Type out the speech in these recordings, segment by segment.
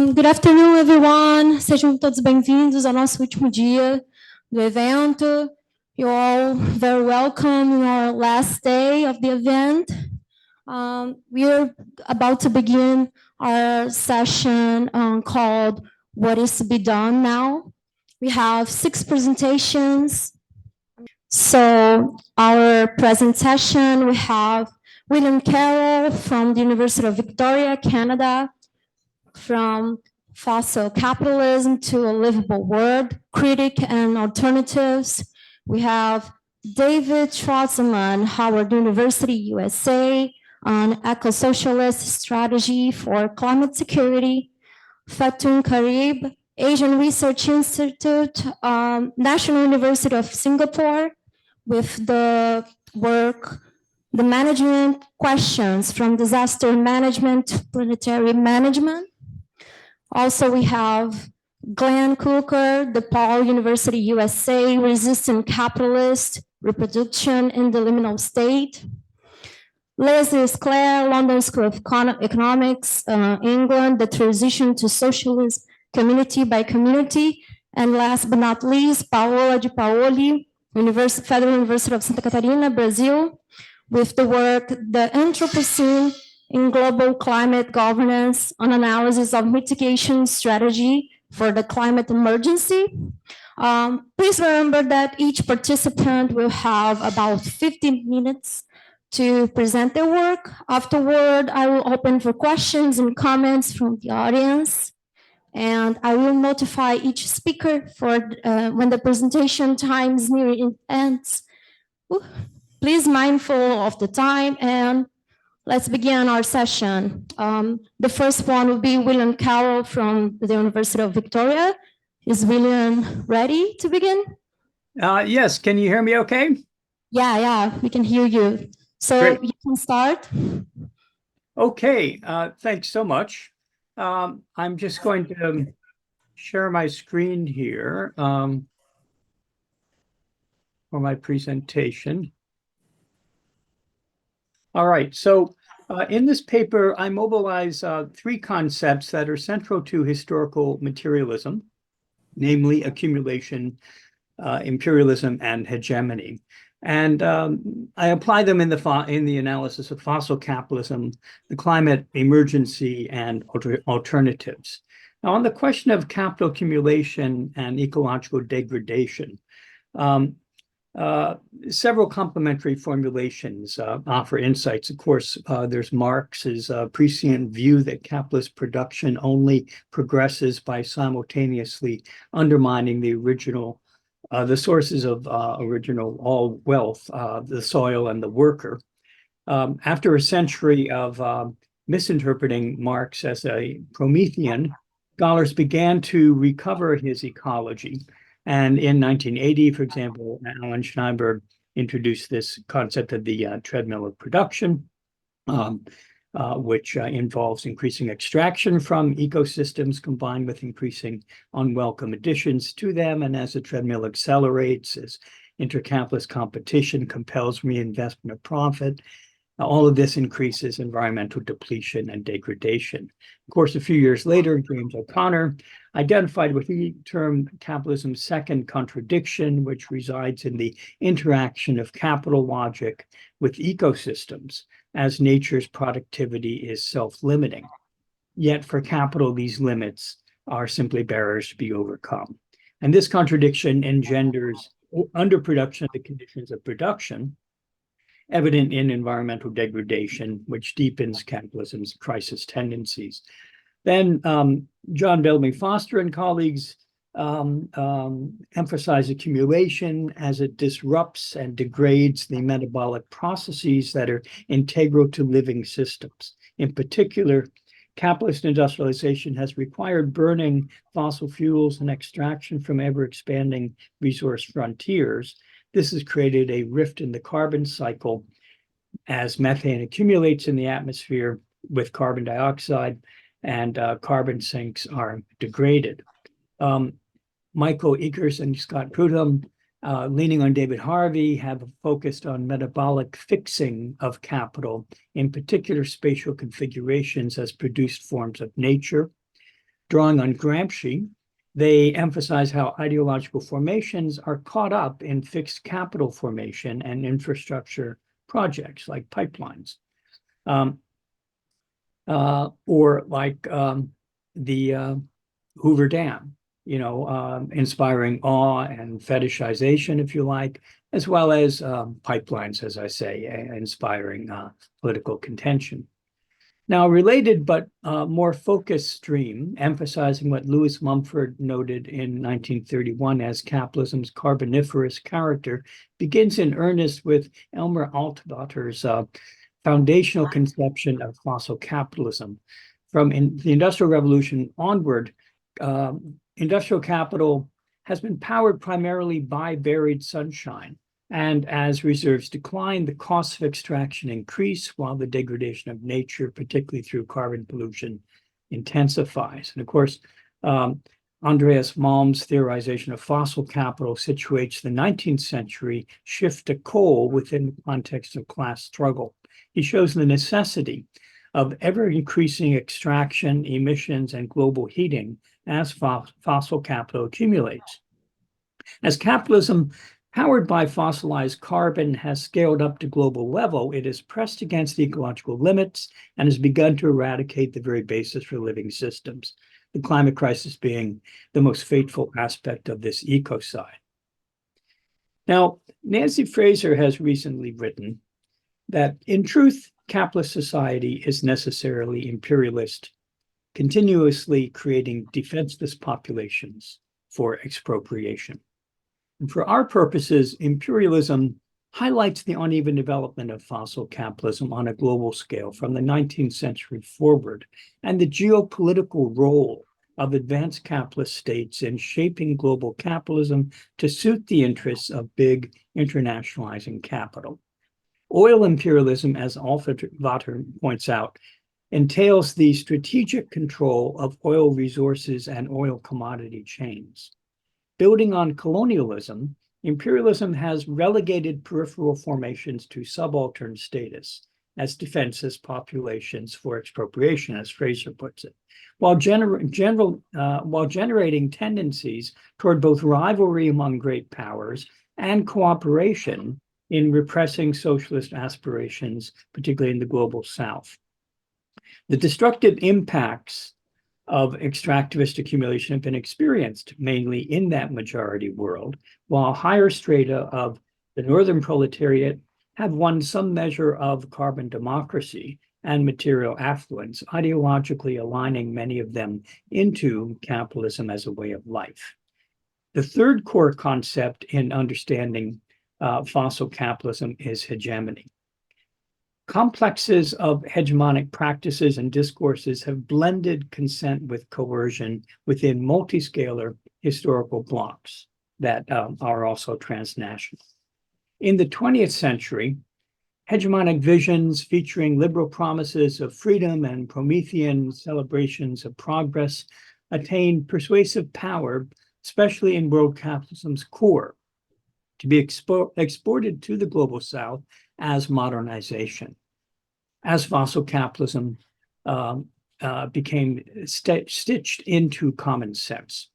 Good afternoon, everyone. Sejam todos bem-vindos ao nosso último dia do evento. You're all very welcome in our last day of the event. We're about to begin our session called What is to be done now? We have 6 presentations. So our present session, we have William Carroll from the University of Victoria, Canada, from fossil capitalism to a livable world, critic and alternatives. We have David Schwartzman, Howard University, USA, on eco-socialist strategy for climate security. Fathun Karib, Asian Research Institute, National University of Singapore, with the work, the management questions from disaster management to planetary management. Also, we have Glen Kuecker, DePauw University, USA, Resistant Capitalist, Reproduction in the Liminal State. Leslie Clare, London School of Economics, England, the transition to socialist community by community. And last but not least, Paola de Paoli, Federal University of Santa Catarina, Brazil, with the work, The Anthropocene in Global Climate Governance, an analysis of mitigation strategy for the climate emergency. Please remember that each participant will have about 15 minutes to present their work. Afterward, I will open for questions and comments from the audience. And I will notify each speaker for when the presentation time is near it ends. Please mindful of the time, and let's begin our session. The first one will be William Carroll from the University of Victoria. Is William ready to begin? Yes, can you hear me okay? Yeah, we can hear you. So great. You can start. Okay, thanks so much. I'm just going to share my screen here for my presentation. All right, so in this paper, I mobilize 3 concepts that are central to historical materialism, namely accumulation, imperialism, and hegemony. And I apply them in the analysis of fossil capitalism, the climate emergency, and alternatives. Now, on the question of capital accumulation and ecological degradation, several complementary formulations offer insights. Of course, there's Marx's prescient view that capitalist production only progresses by simultaneously undermining the sources of original all wealth, the soil and the worker. After a century of misinterpreting Marx as a Promethean, scholars began to recover his ecology. And in 1980, for example, Alan Steinberg introduced this concept of the treadmill of production, which involves increasing extraction from ecosystems combined with increasing unwelcome additions to them. And as the treadmill accelerates, as intercapitalist competition compels reinvestment of profit, all of this increases environmental depletion and degradation. Of course, a few years later, James O'Connor identified what he termed capitalism's second contradiction, which resides in the interaction of capital logic with ecosystems, as nature's productivity is self-limiting. Yet for capital, these limits are simply barriers to be overcome. And this contradiction engenders underproduction of the conditions of production, evident in environmental degradation, which deepens capitalism's crisis tendencies. Then John Bellamy Foster and colleagues emphasize accumulation as it disrupts and degrades the metabolic processes that are integral to living systems. In particular, capitalist industrialization has required burning fossil fuels and extraction from ever-expanding resource frontiers. This has created a rift in the carbon cycle as methane accumulates in the atmosphere with carbon dioxide, and carbon sinks are degraded. Michael Eckers and Scott Prudhomme, leaning on David Harvey, have focused on metabolic fixing of capital, in particular spatial configurations as produced forms of nature. Drawing on Gramsci, they emphasize how ideological formations are caught up in fixed capital formation and infrastructure projects like pipelines, or like the Hoover Dam, inspiring awe and fetishization, if you like, as well as pipelines, as I say, inspiring political contention. Now, a related but more focused stream, emphasizing what Lewis Mumford noted in 1931 as capitalism's carboniferous character, begins in earnest with Elmer Altvater's foundational conception of fossil capitalism. From the Industrial Revolution onward, industrial capital has been powered primarily by buried sunshine. And as reserves decline, the costs of extraction increase while the degradation of nature, particularly through carbon pollution, intensifies. And of course, Andreas Malm's theorization of fossil capital situates the 19th century shift to coal within the context of class struggle. He shows the necessity of ever-increasing extraction, emissions, and global heating as fossil capital accumulates. As capitalism powered by fossilized carbon has scaled up to global level, it has pressed against the ecological limits and has begun to eradicate the very basis for living systems, the climate crisis being the most fateful aspect of this ecocide. Now, Nancy Fraser has recently written that, in truth, capitalist society is necessarily imperialist, continuously creating defenseless populations for expropriation. And for our purposes, imperialism highlights the uneven development of fossil capitalism on a global scale from the 19th century forward, and the geopolitical role of advanced capitalist states in shaping global capitalism to suit the interests of big internationalizing capital. Oil imperialism, as Altvater points out, entails the strategic control of oil resources and oil commodity chains. Building on colonialism, imperialism has relegated peripheral formations to subaltern status as defenseless populations for expropriation, as Fraser puts it, while generating tendencies toward both rivalry among great powers and cooperation in repressing socialist aspirations, particularly in the global South. The destructive impacts of extractivist accumulation have been experienced mainly in that majority world, while higher strata of the northern proletariat have won some measure of carbon democracy and material affluence, ideologically aligning many of them into capitalism as a way of life. The third core concept in understanding fossil capitalism is hegemony. Complexes of hegemonic practices and discourses have blended consent with coercion within multiscalar historical blocks that are also transnational. In the 20th century, hegemonic visions featuring liberal promises of freedom and Promethean celebrations of progress attained persuasive power, especially in world capitalism's core, to be exported to the global South as modernization. As fossil capitalism became stitched into common sense.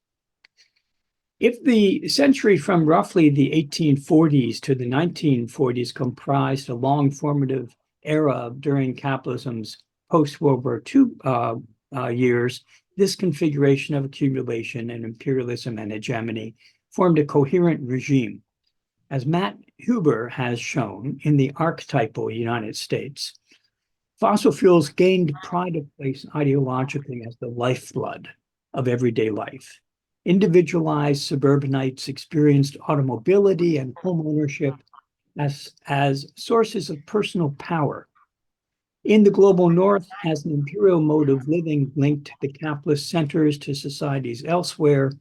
If the century from roughly the 1840s to the 1940s comprised a long formative era during capitalism's post-World War II years, this configuration of accumulation and imperialism and hegemony formed a coherent regime. As Matt Huber has shown in the archetypal United States, fossil fuels gained pride of place ideologically as the lifeblood of everyday life. Individualized suburbanites experienced automobility and home ownership as sources of personal power. In the global North, as an imperial mode of living linked the capitalist centers to societies elsewhere,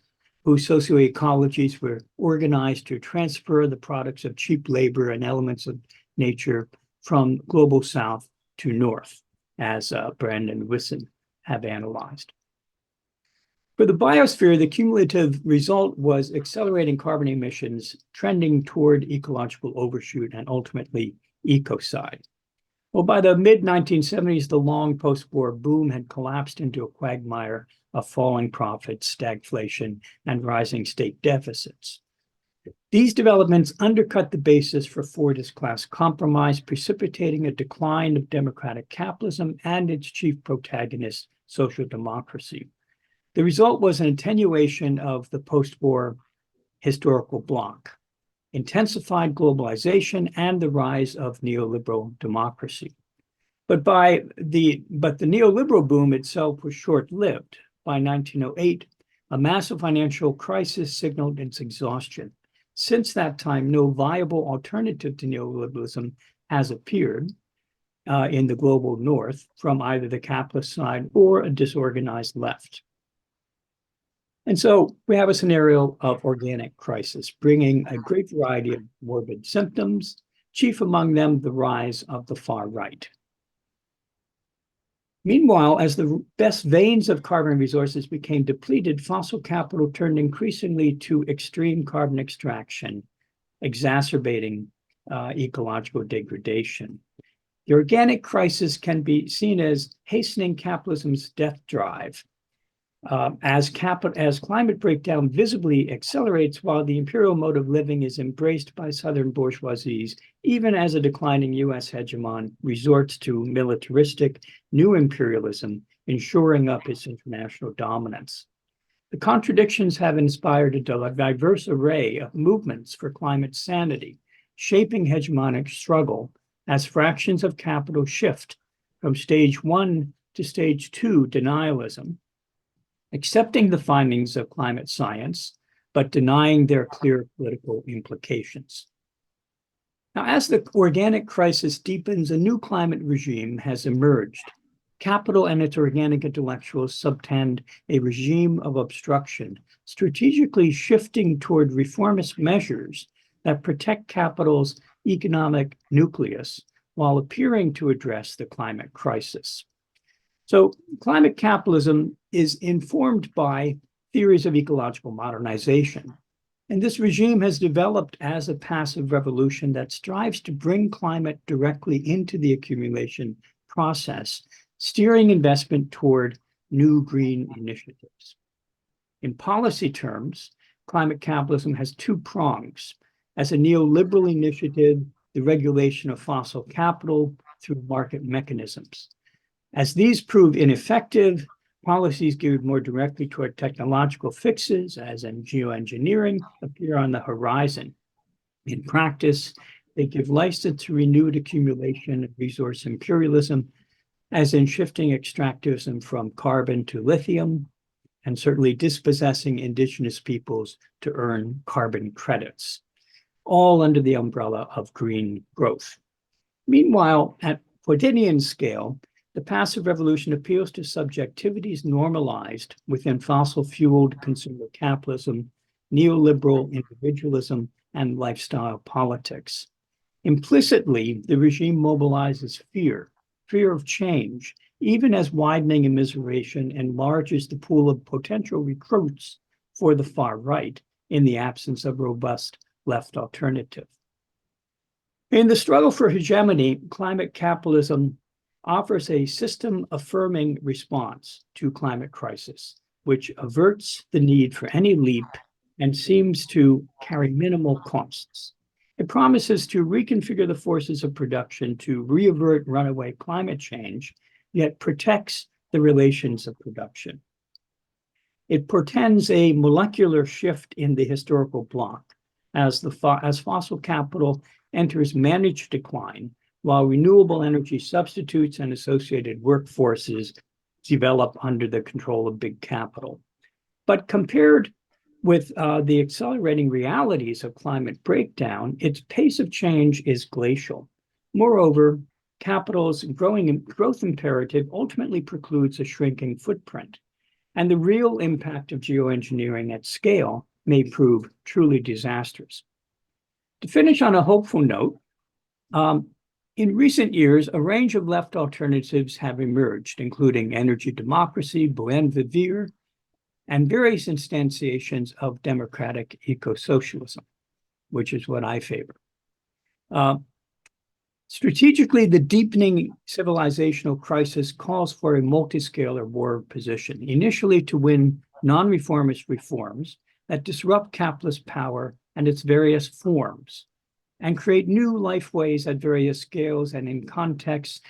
whose socioecologies were organized to transfer the products of cheap labor and elements of nature from global South to North, as Brandon Wisson have analyzed. For the biosphere, the cumulative result was accelerating carbon emissions, trending toward ecological overshoot and ultimately ecocide. Well, by the mid-1970s, the long post-war boom had collapsed into a quagmire of falling profits, stagflation, and rising state deficits. These developments undercut the basis for Fordist class compromise, precipitating a decline of democratic capitalism and its chief protagonist, social democracy. The result was an attenuation of the post-war historical bloc, intensified globalization, and the rise of neoliberal democracy. But the neoliberal boom itself was short-lived. By 1908, a massive financial crisis signaled its exhaustion. Since that time, no viable alternative to neoliberalism has appeared in the global north from either the capitalist side or a disorganized left. And so we have a scenario of organic crisis, bringing a great variety of morbid symptoms, chief among them the rise of the far right. Meanwhile, as the best veins of carbon resources became depleted, fossil capital turned increasingly to extreme carbon extraction, exacerbating ecological degradation. The organic crisis can be seen as hastening capitalism's death drive, as climate breakdown visibly accelerates while the imperial mode of living is embraced by Southern bourgeoisies, even as a declining US hegemon resorts to militaristic new imperialism, ensuring up its international dominance. The contradictions have inspired a diverse array of movements for climate sanity, shaping hegemonic struggle as fractions of capital shift from stage 1 to stage 2 denialism, accepting the findings of climate science, but denying their clear political implications. Now, as the organic crisis deepens, a new climate regime has emerged. Capital and its organic intellectuals subtend a regime of obstruction, strategically shifting toward reformist measures that protect capital's economic nucleus while appearing to address the climate crisis. So climate capitalism is informed by theories of ecological modernization. And this regime has developed as a passive revolution that strives to bring climate directly into the accumulation process, steering investment toward new green initiatives. In policy terms, climate capitalism has two prongs. As a neoliberal initiative, the regulation of fossil capital through market mechanisms. As these prove ineffective, policies geared more directly toward technological fixes, as in geoengineering, appear on the horizon. In practice, they give license to renewed accumulation of resource imperialism, as in shifting extractivism from carbon to lithium, and certainly dispossessing indigenous peoples to earn carbon credits, all under the umbrella of green growth. Meanwhile, at Fordinian scale, the passive revolution appeals to subjectivities normalized within fossil-fueled consumer capitalism, neoliberal individualism, and lifestyle politics. Implicitly, the regime mobilizes fear of change, even as widening immiseration enlarges the pool of potential recruits for the far right in the absence of robust left alternative. In the struggle for hegemony, climate capitalism offers a system-affirming response to climate crisis, which averts the need for any leap and seems to carry minimal costs. It promises to reconfigure the forces of production to re-avert runaway climate change, yet protects the relations of production. It portends a molecular shift in the historical bloc as fossil capital enters managed decline, while renewable energy substitutes and associated workforces develop under the control of big capital. But compared with the accelerating realities of climate breakdown, its pace of change is glacial. Moreover, capital's growth imperative ultimately precludes a shrinking footprint, and the real impact of geoengineering at scale may prove truly disastrous. To finish on a hopeful note, in recent years, a range of left alternatives have emerged, including energy democracy, buen vivir, and various instantiations of democratic eco-socialism, which is what I favor. Strategically, the deepening civilizational crisis calls for a multiscalar war position, initially to win non-reformist reforms that disrupt capitalist power and its various forms, and create new lifeways at various scales and in contexts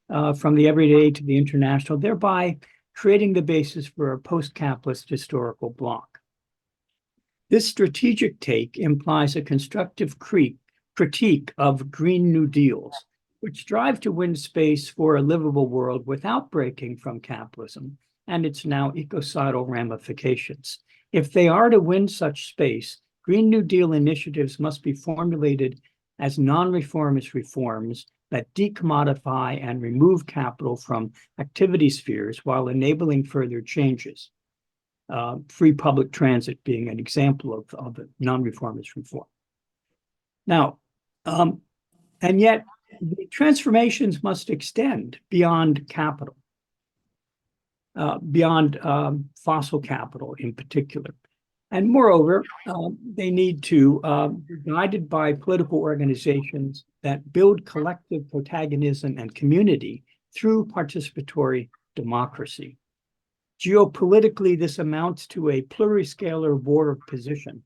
from the everyday to the international, thereby creating the basis for a post-capitalist historical bloc. This strategic take implies a constructive critique of Green New Deals, which strive to win space for a livable world without breaking from capitalism and its now ecocidal ramifications. If they are to win such space, Green New Deal initiatives must be formulated as non-reformist reforms that decommodify and remove capital from activity spheres while enabling further changes. Free public transit being an example of a non-reformist reform. Now, and yet the transformations must extend beyond capital, beyond fossil capital in particular. And moreover, they need to be guided by political organizations that build collective protagonism and community through participatory democracy. Geopolitically, this amounts to a pluriscalar war position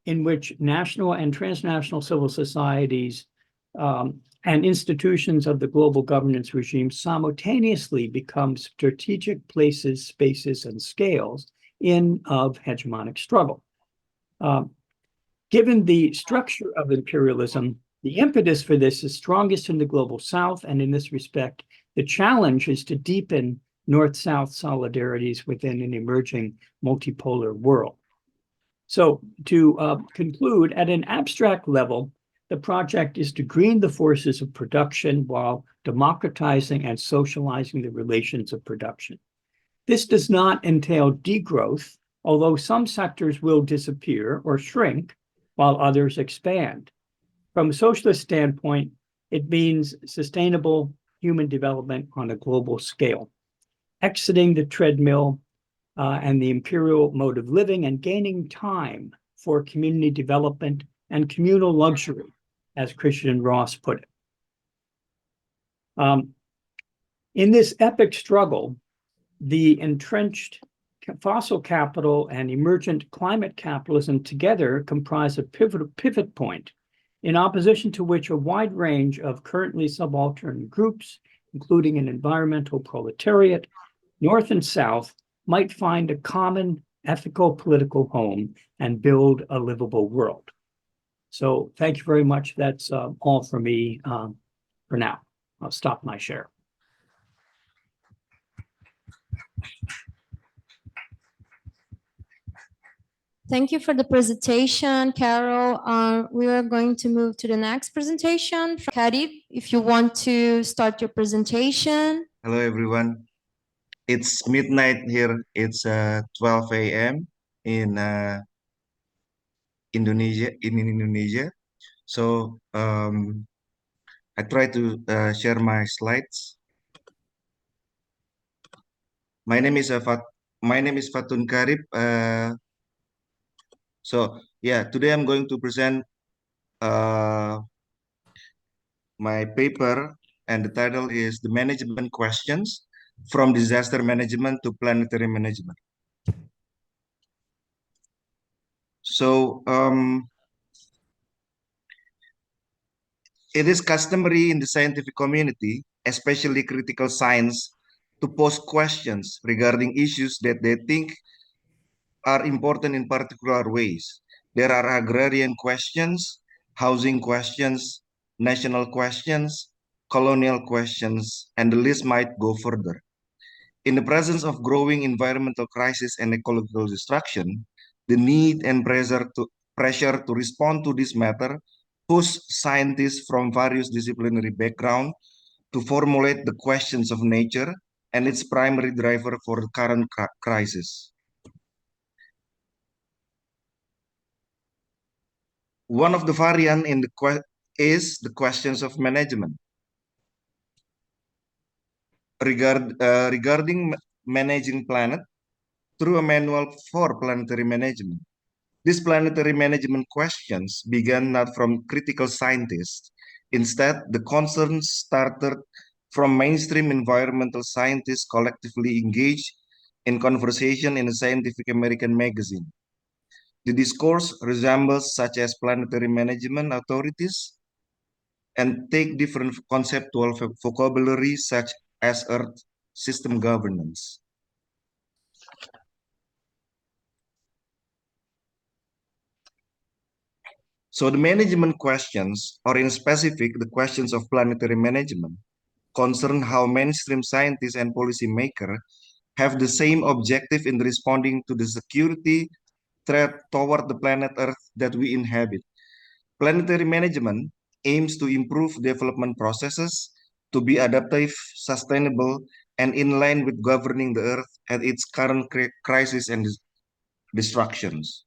in which national and transnational civil societies and institutions of the global governance regime simultaneously become strategic places, spaces, and scales of hegemonic struggle. Given the structure of imperialism, the impetus for this is strongest in the global South, and in this respect, the challenge is to deepen North-South solidarities within an emerging multipolar world. So to conclude, at an abstract level, the project is to green the forces of production while democratizing and socializing the relations of production. This does not entail degrowth, although some sectors will disappear or shrink while others expand. From a socialist standpoint, it means sustainable human development on a global scale, exiting the treadmill and the imperial mode of living and gaining time for community development and communal luxury, as Christian Ross put it. In this epic struggle, the entrenched fossil capital and emergent climate capitalism together comprise a pivot point, in opposition to which a wide range of currently subaltern groups, including an environmental proletariat, North and South, might find a common ethical political home and build a livable world. So thank you very much. That's all for me for now. I'll stop my share. Thank you for the presentation, Carol. We are going to move to the next presentation from Karib. If you want to start your presentation. Hello, everyone. It's midnight here. It's 12 a.m. in Indonesia. So I try to share my slides. My name is Fathun Karib. So yeah, today I'm going to present my paper, and the title is "The Management Questions from Disaster Management to Planetary Management." So it is customary in the scientific community, especially critical science, to pose questions regarding issues that they think are important in particular ways. There are agrarian questions, housing questions, national questions, colonial questions, and the list might go further. In the presence of growing environmental crisis and ecological destruction, the need and pressure to respond to this matter push scientists from various disciplinary backgrounds to formulate the questions of nature and its primary driver for the current crisis. One of the variants in is the questions of management. Regarding managing planet through a manual for planetary management. These planetary management questions began not from critical scientists. Instead, the concerns started from mainstream environmental scientists collectively engaged in conversation in a Scientific American magazine. The discourse resembles such as planetary management authorities and take different conceptual vocabulary such as Earth system governance. So the management questions, or in specific, the questions of planetary management, concern how mainstream scientists and policymakers have the same objective in responding to the security threat toward the planet Earth that we inhabit. Planetary management aims to improve development processes to be adaptive, sustainable, and in line with governing the Earth at its current crisis and destructions.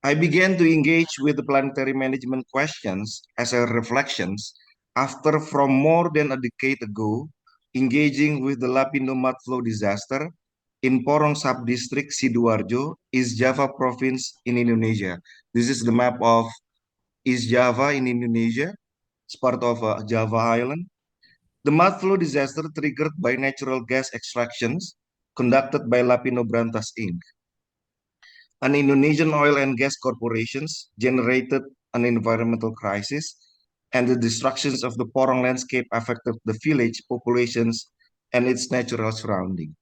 I began to engage with the planetary management questions as a reflections after from more than a decade ago engaging with the Lapindo mudflow disaster in Porong Subdistrict Sidoarjo, East Java province in Indonesia. This is the map of East Java in Indonesia. It's part of Java Island. The mudflow disaster triggered by natural gas extractions conducted by Lapindo Brantas Inc. An Indonesian oil and gas corporations generated an environmental crisis, and the destructions of the Porong landscape affected the village populations and its natural surrounding.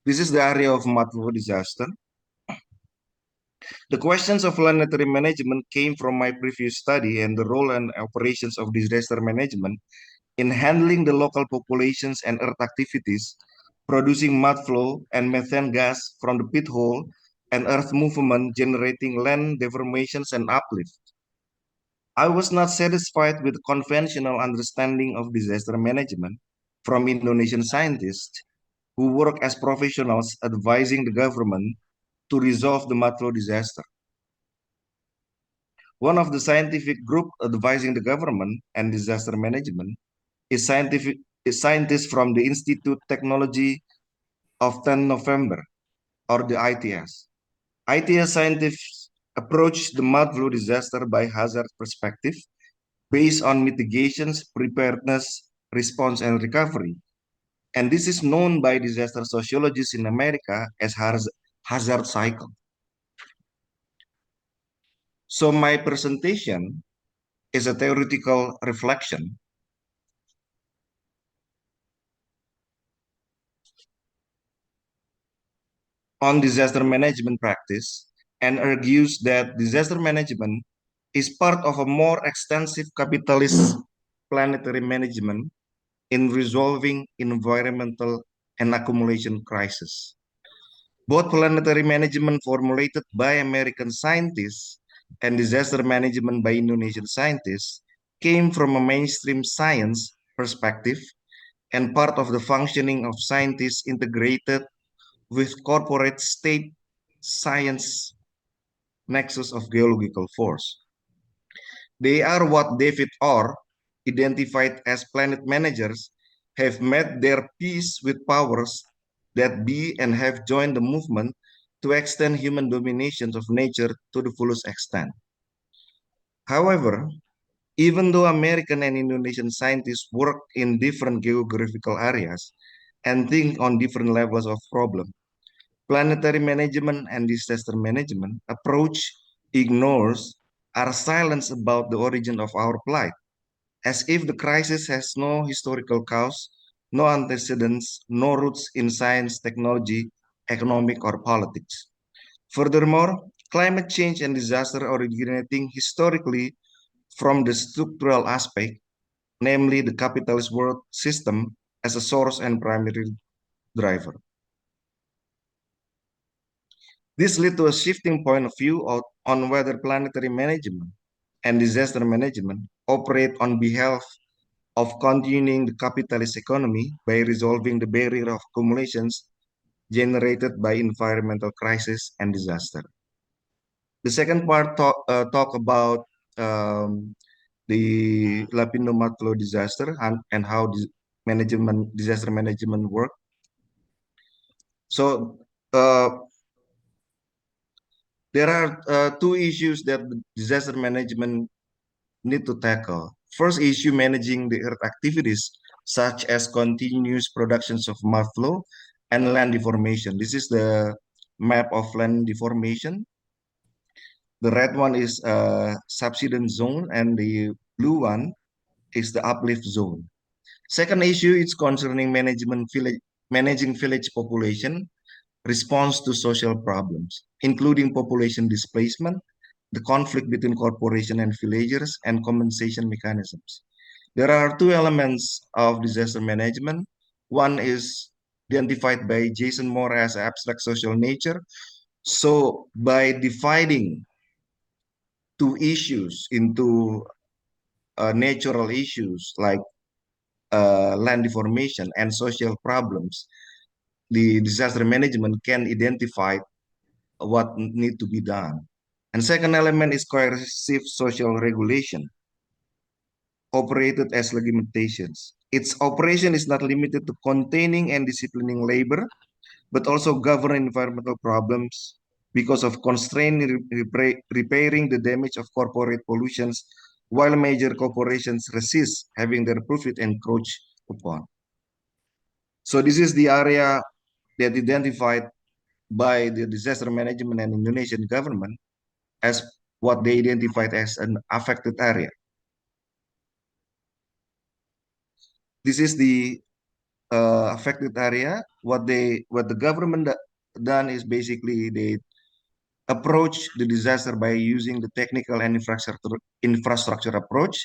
This is the area of Matluhu disaster. The questions of planetary management came from my previous study and the role and operations of disaster management in handling the local populations and earth activities, producing mud flow and methane gas from the pit hole and earth movement generating land deformations and uplift. I was not satisfied with conventional understanding of disaster management from Indonesian scientists who work as professionals advising the government to resolve the mud flow disaster. One of the scientific group advising the government and disaster management is scientists from the Institute Technology of 10 November, or the ITS. ITS scientists approach the mud flow disaster by hazard perspective based on mitigations, preparedness, response, and recovery. And this is known by disaster sociologists in America as hazard cycle. So my presentation is a theoretical reflection on disaster management practice and argues that disaster management is part of a more extensive capitalist planetary management in resolving environmental and accumulation crisis. Both planetary management formulated by American scientists and disaster management by Indonesian scientists came from a mainstream science perspective and part of the functioning of scientists integrated with corporate state science nexus of geological force. They are what David Orr, identified as planet managers, have made their peace with powers that be and have joined the movement to extend human domination of nature to the fullest extent. However, even though American and Indonesian scientists work in different geographical areas and think on different levels of problem, planetary management and disaster management approach ignores or silence about the origin of our plight, as if the crisis has no historical cause, no antecedents, no roots in science, technology, economic, or politics. Furthermore, climate change and disaster originating historically from the structural aspect, namely the capitalist world system as a source and primary driver. This led to a shifting point of view on whether planetary management and disaster management operate on behalf of continuing the capitalist economy by resolving the barrier of accumulations generated by environmental crisis and disaster. The second part talk about the Lapindo Matlo disaster and how disaster management work. So uh, there are two issues that disaster management need to tackle. First issue, managing the earth activities such as continuous productions of mud flow and land deformation. This is the map of land deformation. The red one is subsidence zone and the blue one is the uplift zone. Second issue is concerning managing village population response to social problems, including population displacement, the conflict between corporation and villagers, and compensation mechanisms. There are two elements of disaster management. One is identified by Jason Moore as abstract social nature. So by dividing two issues into natural issues like land deformation and social problems, the disaster management can identify what need to be done. And second element is coercive social regulation, operated as limitations. Its operation is not limited to containing and disciplining labor, but also govern environmental problems because of constraining repairing the damage of corporate pollutions while major corporations resist having their profit encroached upon. So this is the area that identified by the disaster management and Indonesian government as what they identified as an affected area. This is the affected area. What the government done is basically they approach the disaster by using the technical and infrastructure approach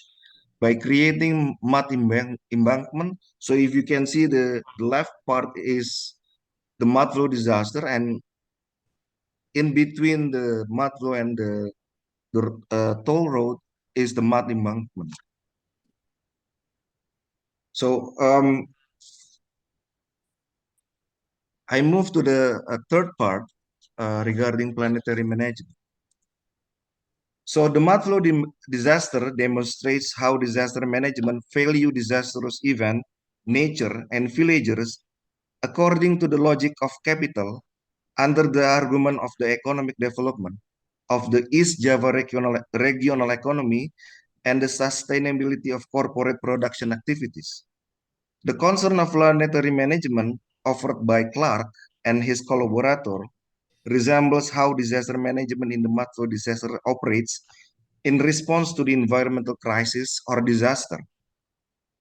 by creating mud embankment. So if you can see the left part is the mud flow disaster, and in between the mud flow and the toll road is the mud embankment. So I move to the third part regarding planetary management. So the mud flow disaster demonstrates how disaster management value disastrous event, nature, and villagers according to the logic of capital under the argument of the economic development of the East Java regional economy and the sustainability of corporate production activities. The concern of planetary management offered by Clark and his collaborator resembles how disaster management in the macro disaster operates in response to the environmental crisis or disaster.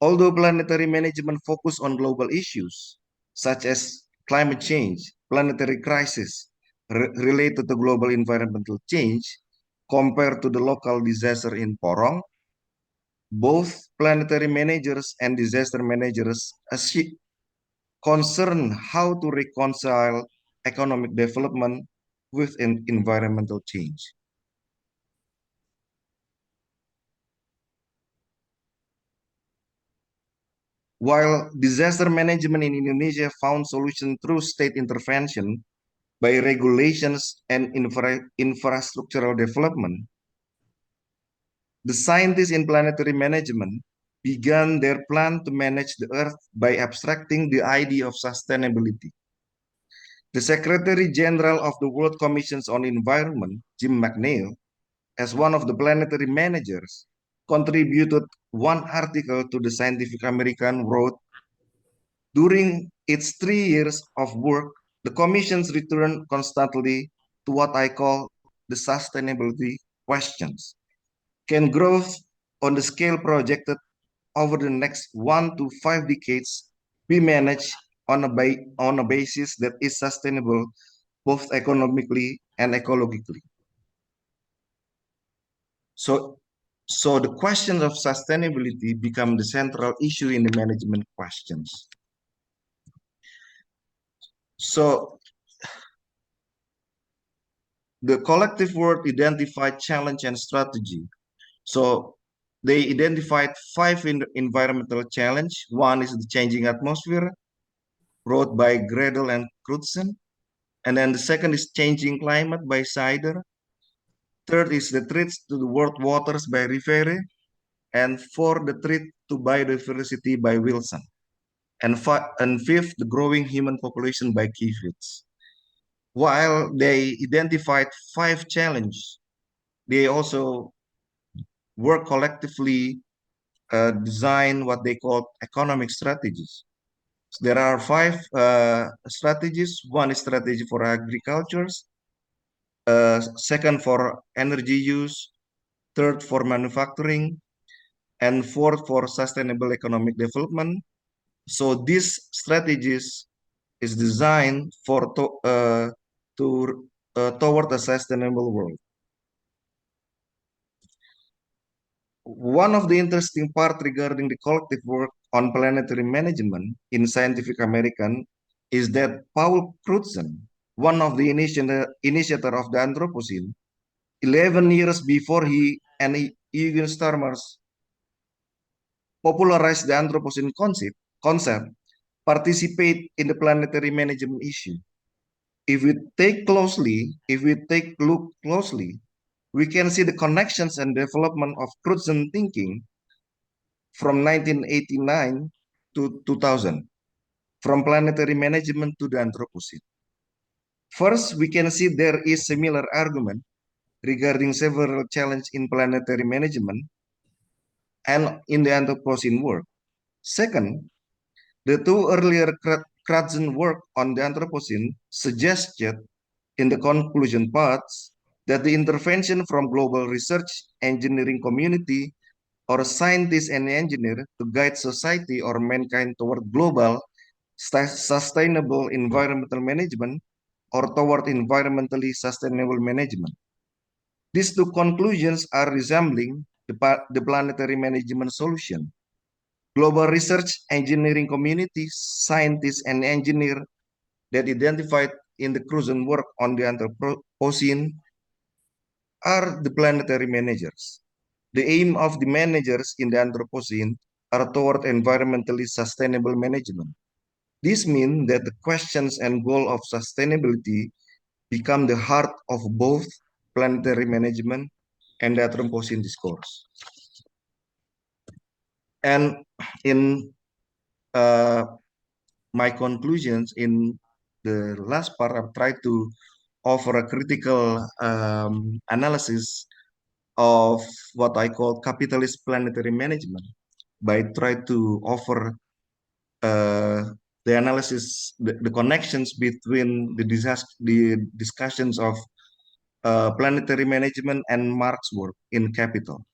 Although planetary management focus on global issues such as climate change, planetary crisis related to global environmental change compared to the local disaster in Porong, both planetary managers and disaster managers concern how to reconcile economic development with an environmental change. While disaster management in Indonesia found solutions through state intervention by regulations and infrastructural development, the scientists in planetary management began their plan to manage the Earth by abstracting the idea of sustainability. The Secretary General of the World Commissions on Environment, Jim McNeil, as one of the planetary managers, contributed one article to the Scientific American wrote, during its 3 years of work, the commissions returned constantly to what I call the sustainability questions. Can growth on the scale projected over the next 1 to 5 decades be managed on a basis that is sustainable both economically and ecologically? So, so the question of sustainability become the central issue in the management questions. So the collective work identified challenge and strategy. So they identified 5 environmental challenge. One is the changing atmosphere, wrote by Gradle and Crutzen. And then the second is changing climate by Sider. Third is the threats to the world waters by Rivere. And fourth, the threat to biodiversity by Wilson. And fifth, the growing human population by Kivitz. While they identified 5 challenges, they also work collectively, design what they call economic strategies. So there are 5 strategies. One is strategy for agriculture, second for energy use, third for manufacturing, and fourth for sustainable economic development. So these strategies is designed for to toward a sustainable world. One of the interesting part regarding the collective work on planetary management in Scientific American is that Paul Crutzen, one of the initiator of the Anthropocene, 11 years before he and Eugen Starmers popularized the Anthropocene concept, participate in the planetary management issue. If we take look closely, we can see the connections and development of Crutzen thinking from 1989 to 2000, from planetary management to the Anthropocene. First, we can see there is similar argument regarding several challenges in planetary management and in the Anthropocene work. Second, the two earlier Crutzen work on the Anthropocene suggested in the conclusion parts that the intervention from global research engineering community or scientist and engineer to guide society or mankind toward global sustainable environmental management or toward environmentally sustainable management. These two conclusions are resembling the planetary management solution. Global research engineering community, scientists and engineer that identified in the Crutzen work on the Anthropocene are the planetary managers. The aim of the managers in the Anthropocene are toward environmentally sustainable management. This means that the questions and goal of sustainability become the heart of both planetary management and the Anthropocene discourse. And in my conclusions in the last part, I've tried to offer a critical analysis of what I call capitalist planetary management by trying to offer the analysis, the connections between the discussions of planetary management and Marx's work in Capital.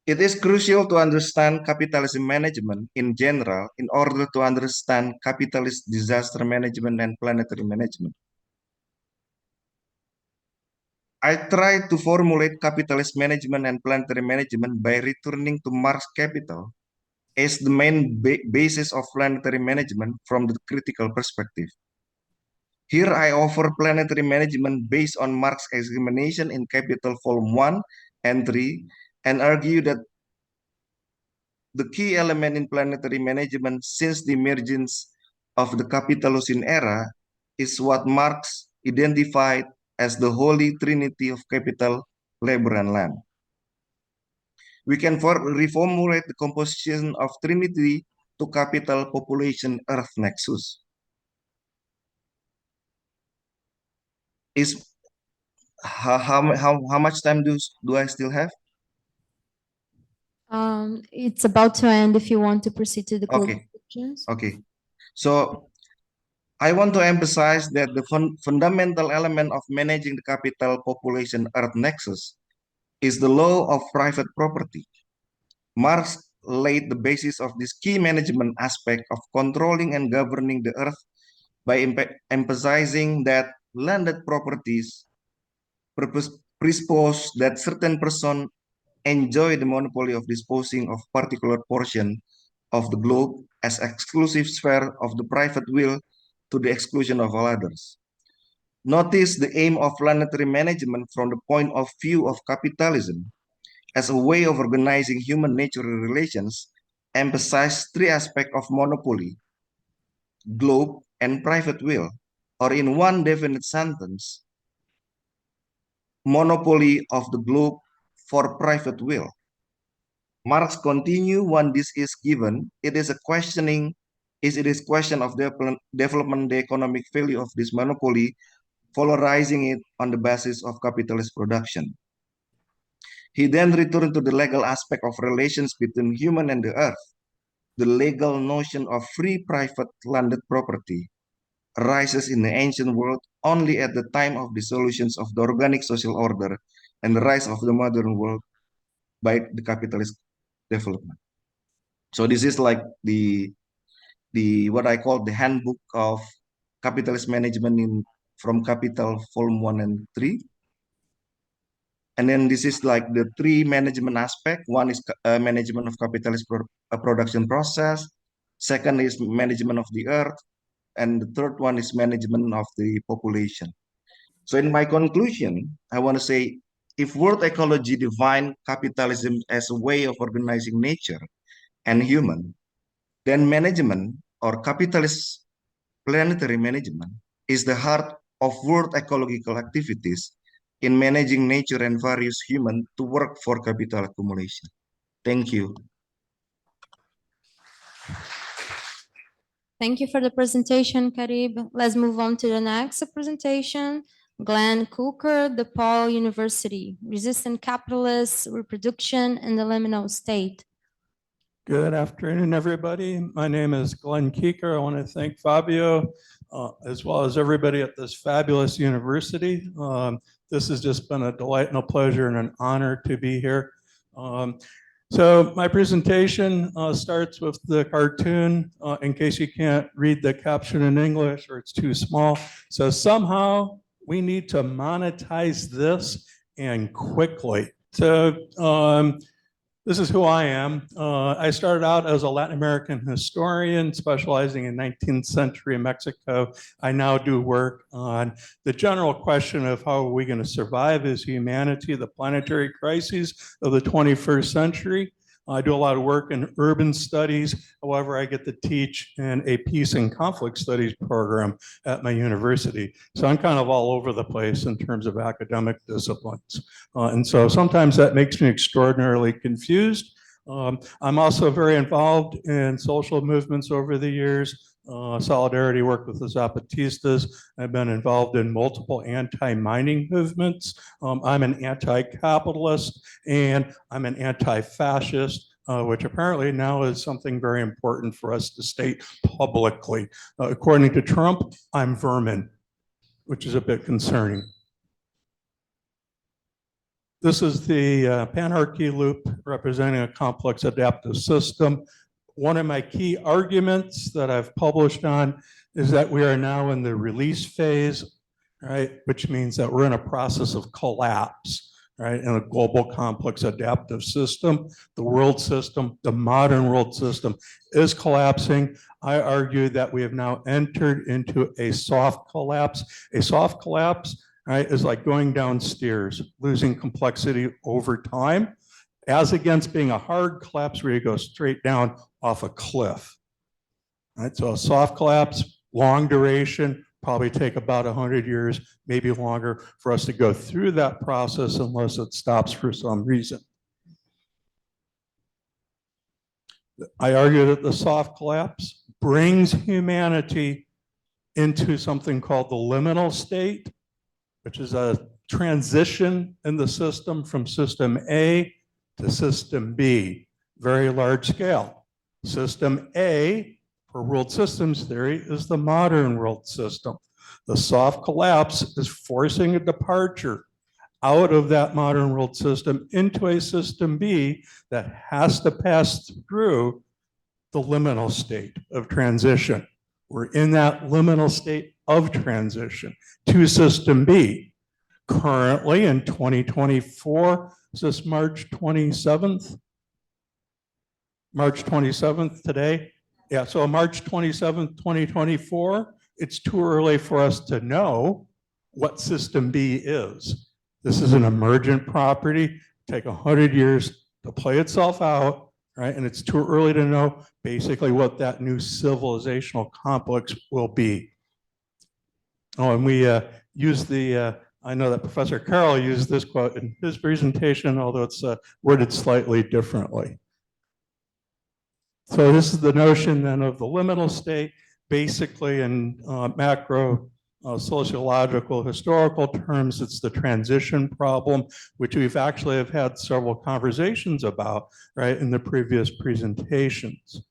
It is crucial to understand capitalism management in general in order to understand capitalist disaster management and planetary management. I tried to formulate capitalist management and planetary management by returning to Marx Capital as the main basis of planetary management from the critical perspective. Here I offer planetary management based on Marx's examination in Capital Volume 1 and 3 and argue that the key element in planetary management since the emergence of the Capitalocene era is what Marx identified as the holy trinity of capital, labor, and land. We can reformulate the composition of trinity to capital, population, earth nexus. Is how much time do I still have? It's about to end if you want to proceed to the closing Okay. questions. Okay. So I want to emphasize that the fundamental element of managing the capital, population, earth nexus is the law of private property. Marx laid the basis of this key management aspect of controlling and governing the earth by emphasizing that landed properties presuppose that certain person enjoy the monopoly of disposing of particular portion of the globe as exclusive sphere of the private will to the exclusion of all others. Notice the aim of planetary management from the point of view of capitalism as a way of organizing human natural relations emphasize 3 aspects of monopoly, globe, and private will, or in one definite sentence, monopoly of the globe for private will. Marx continue when this is given, it is a questioning is it is question of development the economic value of this monopoly, polarizing it on the basis of capitalist production. He then returned to the legal aspect of relations between human and the earth. The legal notion of free private landed property arises in the ancient world only at the time of the solutions of the organic social order and the rise of the modern world by the capitalist development. So this is like the what I call the handbook of capitalist management in from Capital Volume 1 and 3. And then this is like the three management aspect. One is management of capitalist production process. Second is management of the earth. And the third one is management of the population. So in my conclusion, I want to say, if world ecology define capitalism as a way of organizing nature and human, then management or capitalist planetary management is the heart of world ecological activities in managing nature and various human to work for capital accumulation. Thank you. Thank you for the presentation, Karib. Let's move on to the next presentation. Glen Kuecker, DePauw University, Resistant Capitalists, Reproduction in the Liminal State. Good afternoon, everybody. My name is Glen Kuecker. I want to thank Fabio, as well as everybody at this fabulous university. This has just been a delight and a pleasure and an honor to be here. So my presentation starts with the cartoon, in case you can't read the caption in English or it's too small. So somehow we need to monetize this, and quickly. So this is who I am. I started out as a Latin American historian specializing in 19th century Mexico. I now do work on the general question of how are we going to survive as humanity, the planetary crises of the 21st century. I do a lot of work in urban studies. However, I get to teach in a peace and conflict studies program at my university. So I'm kind of all over the place in terms of academic disciplines. And so sometimes that makes me extraordinarily confused. I'm also very involved in social movements over the years. Solidarity work with the Zapatistas. I've been involved in multiple anti-mining movements. I'm an anti-capitalist and I'm an anti-fascist, which apparently now is something very important for us to state publicly. According to Trump, I'm vermin, which is a bit concerning. This is the panhierarchy loop representing a complex adaptive system. One of my key arguments that I've published on is that we are now in the release phase, right? Which means that we're in a process of collapse, right? In a global complex adaptive system, the world system, the modern world system is collapsing. I argue that we have now entered into a soft collapse. A soft collapse, right, is like going downstairs, losing complexity over time, as against being a hard collapse where you go straight down off a cliff. Right? So a soft collapse, long duration, probably take about 100 years, maybe longer for us to go through that process unless it stops for some reason. I argue that the soft collapse brings humanity into something called the liminal state, which is a transition in the system from system A to system B, very large scale. System A, for world systems theory, is the modern world system. The soft collapse is forcing a departure out of that modern world system into a system B that has to pass through the liminal state of transition. We're in that liminal state of transition to system B. Currently in 2024, is this March 27th? March 27th today? Yeah, so March 27th, 2024, it's too early for us to know what system B is. This is an emergent property, take 100 years to play itself out, right? And it's too early to know basically what that new civilizational complex will be. Oh, and we use the, I know that Professor Carroll used this quote in his presentation, although it's worded slightly differently. So this is the notion then of the liminal state, basically in macro sociological historical terms, it's the transition problem, which we've actually have had several conversations about, right, in the previous presentations.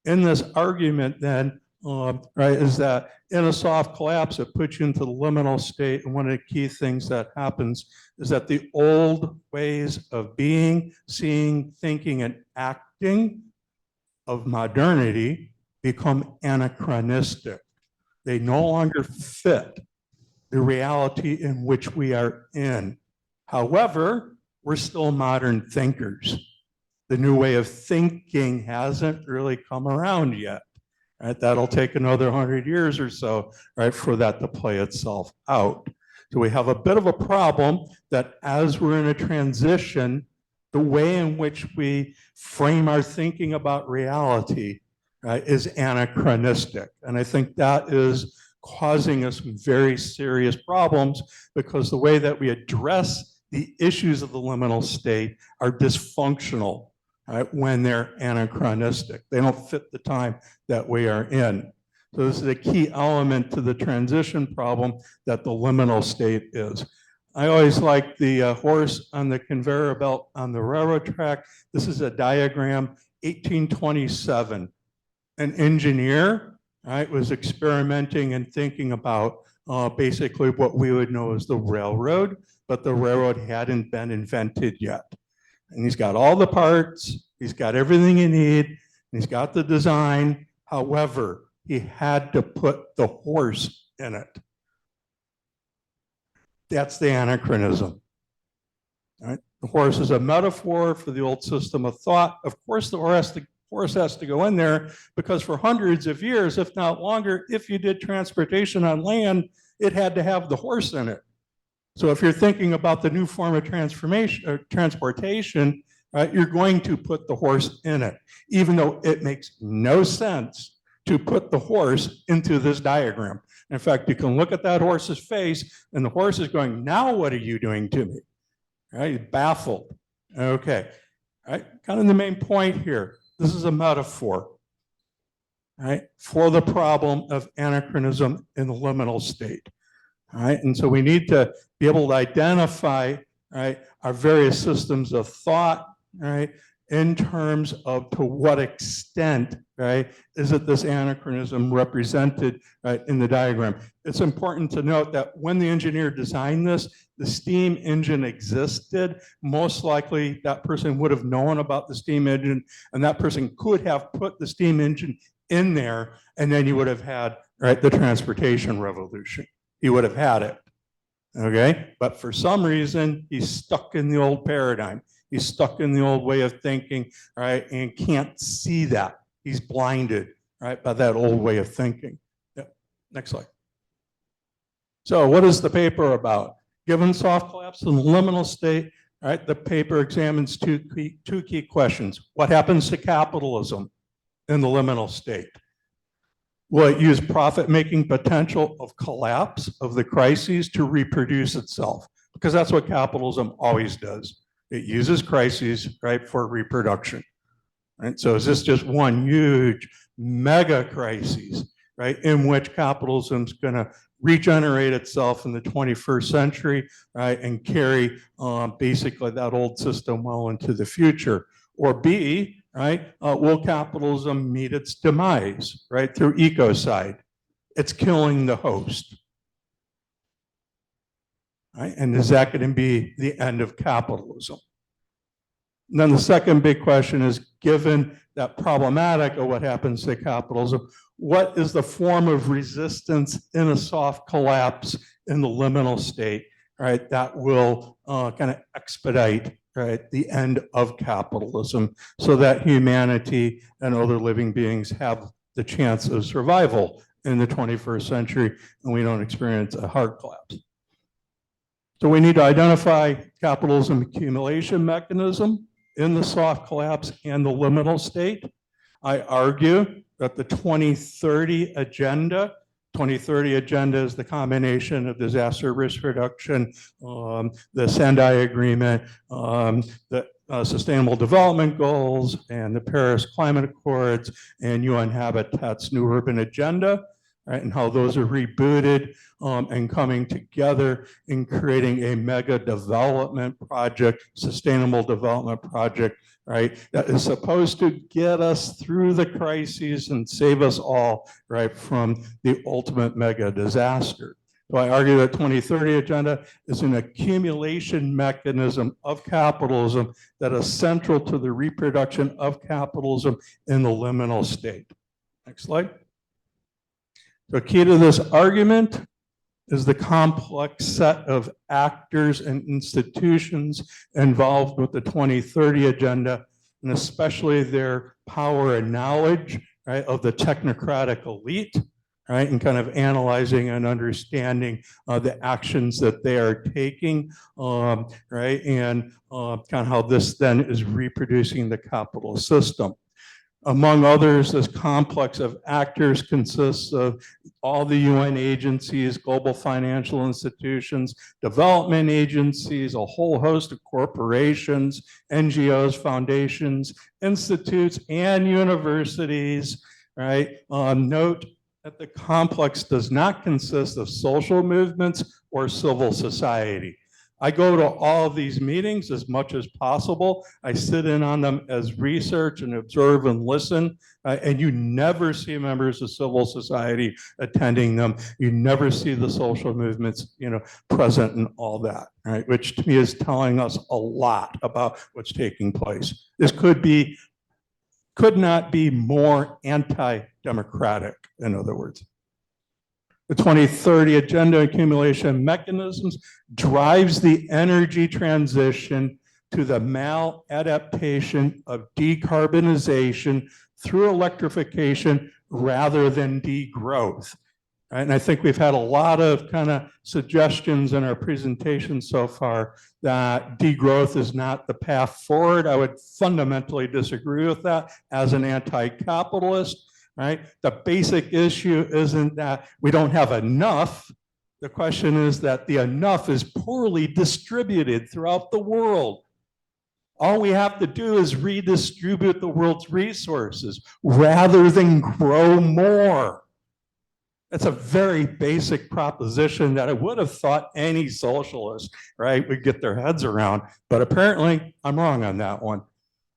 In this argument then, right, is that in a soft collapse, it puts you into the liminal state. And one of the key things that happens is that the old ways of being, seeing, thinking, and acting of modernity become anachronistic. They no longer fit the reality in which we are in. However, we're still modern thinkers. The new way of thinking hasn't really come around yet. Right? That'll take another 100 years or so, right, for that to play itself out. So we have a bit of a problem that as we're in a transition, the way in which we frame our thinking about reality, right, is anachronistic. And I think that is causing us very serious problems because the way that we address the issues of the liminal state are dysfunctional, right, when they're anachronistic. They don't fit the time that we are in. So this is a key element to the transition problem that the liminal state is. I always like the horse on the conveyor belt on the railroad track. This is a diagram, 1827. An engineer, right, was experimenting and thinking about basically what we would know as the railroad, but the railroad hadn't been invented yet. And he's got all the parts, he's got everything you need, he's got the design. However, he had to put the horse in it. That's the anachronism. Right? The horse is a metaphor for the old system of thought. Of course, the horse has to go in there because for hundreds of years, if not longer, if you did transportation on land, it had to have the horse in it. So if you're thinking about the new form of transportation, right, you're going to put the horse in it, even though it makes no sense to put the horse into this diagram. In fact, you can look at that horse's face and the horse is going, now what are you doing to me? Right? He's baffled. Okay. Right? Kind of the main point here. This is a metaphor, right, for the problem of anachronism in the liminal state. All right. And so we need to be able to identify, right, our various systems of thought, right, in terms of to what extent, right, is it this anachronism represented, right, in the diagram. It's important to note that when the engineer designed this, the steam engine existed. Most likely that person would have known about the steam engine and that person could have put the steam engine in there and then you would have had, right, the transportation revolution. He would have had it, okay? But for some reason, he's stuck in the old paradigm. He's stuck in the old way of thinking, right, and can't see that. He's blinded, right, by that old way of thinking. Yep. Next slide. So what is the paper about? Given soft collapse in the liminal state, right, the paper examines two key questions. What happens to capitalism in the liminal state? Will it use profit-making potential of collapse of the crises to reproduce itself? Because that's what capitalism always does. It uses crises, right, for reproduction. Right? So is this just one huge mega crisis, right, in which capitalism's going to regenerate itself in the 21st century, right, and carry basically that old system well into the future? Or B, right, will capitalism meet its demise, right, through ecocide? It's killing the host. Right? And is that going to be the end of capitalism? And then the second big question is, given that problematic of what happens to capitalism, what is the form of resistance in a soft collapse in the liminal state, right, that will kind of expedite, right, the end of capitalism so that humanity and other living beings have the chance of survival in the 21st century and we don't experience a hard collapse? So we need to identify capitalism accumulation mechanism in the soft collapse and the liminal state. I argue that the 2030 agenda is the combination of disaster risk reduction, the Sendai Agreement, the Sustainable Development Goals and the Paris Climate Accords and UN Habitat's New Urban Agenda, right, and how those are rebooted and coming together in creating a mega development project, sustainable development project, right, that is supposed to get us through the crises and save us all, right, from the ultimate mega disaster. So I argue that 2030 agenda is an accumulation mechanism of capitalism that is central to the reproduction of capitalism in the liminal state. Next slide. The key to this argument is the complex set of actors and institutions involved with the 2030 agenda, and especially their power and knowledge, right, of the technocratic elite, right, and kind of analyzing and understanding the actions that they are taking, right, and kind of how this then is reproducing the capital system. Among others, this complex of actors consists of all the UN agencies, global financial institutions, development agencies, a whole host of corporations, NGOs, foundations, institutes, and universities, right? Note that the complex does not consist of social movements or civil society. I go to all of these meetings as much as possible. I sit in on them as research and observe and listen, and you never see members of civil society attending them. You never see the social movements, present in all that, right? Which to me is telling us a lot about what's taking place. This could not be more anti-democratic, in other words. The 2030 agenda accumulation mechanisms drives the energy transition to the maladaptation of decarbonization through electrification rather than degrowth. Right? And I think we've had a lot of kind of suggestions in our presentation so far that degrowth is not the path forward. I would fundamentally disagree with that as an anti-capitalist. Right? The basic issue isn't that we don't have enough. The question is that the enough is poorly distributed throughout the world. All we have to do is redistribute the world's resources rather than grow more. That's a very basic proposition that I would have thought any socialist, right, would get their heads around. But apparently, I'm wrong on that one.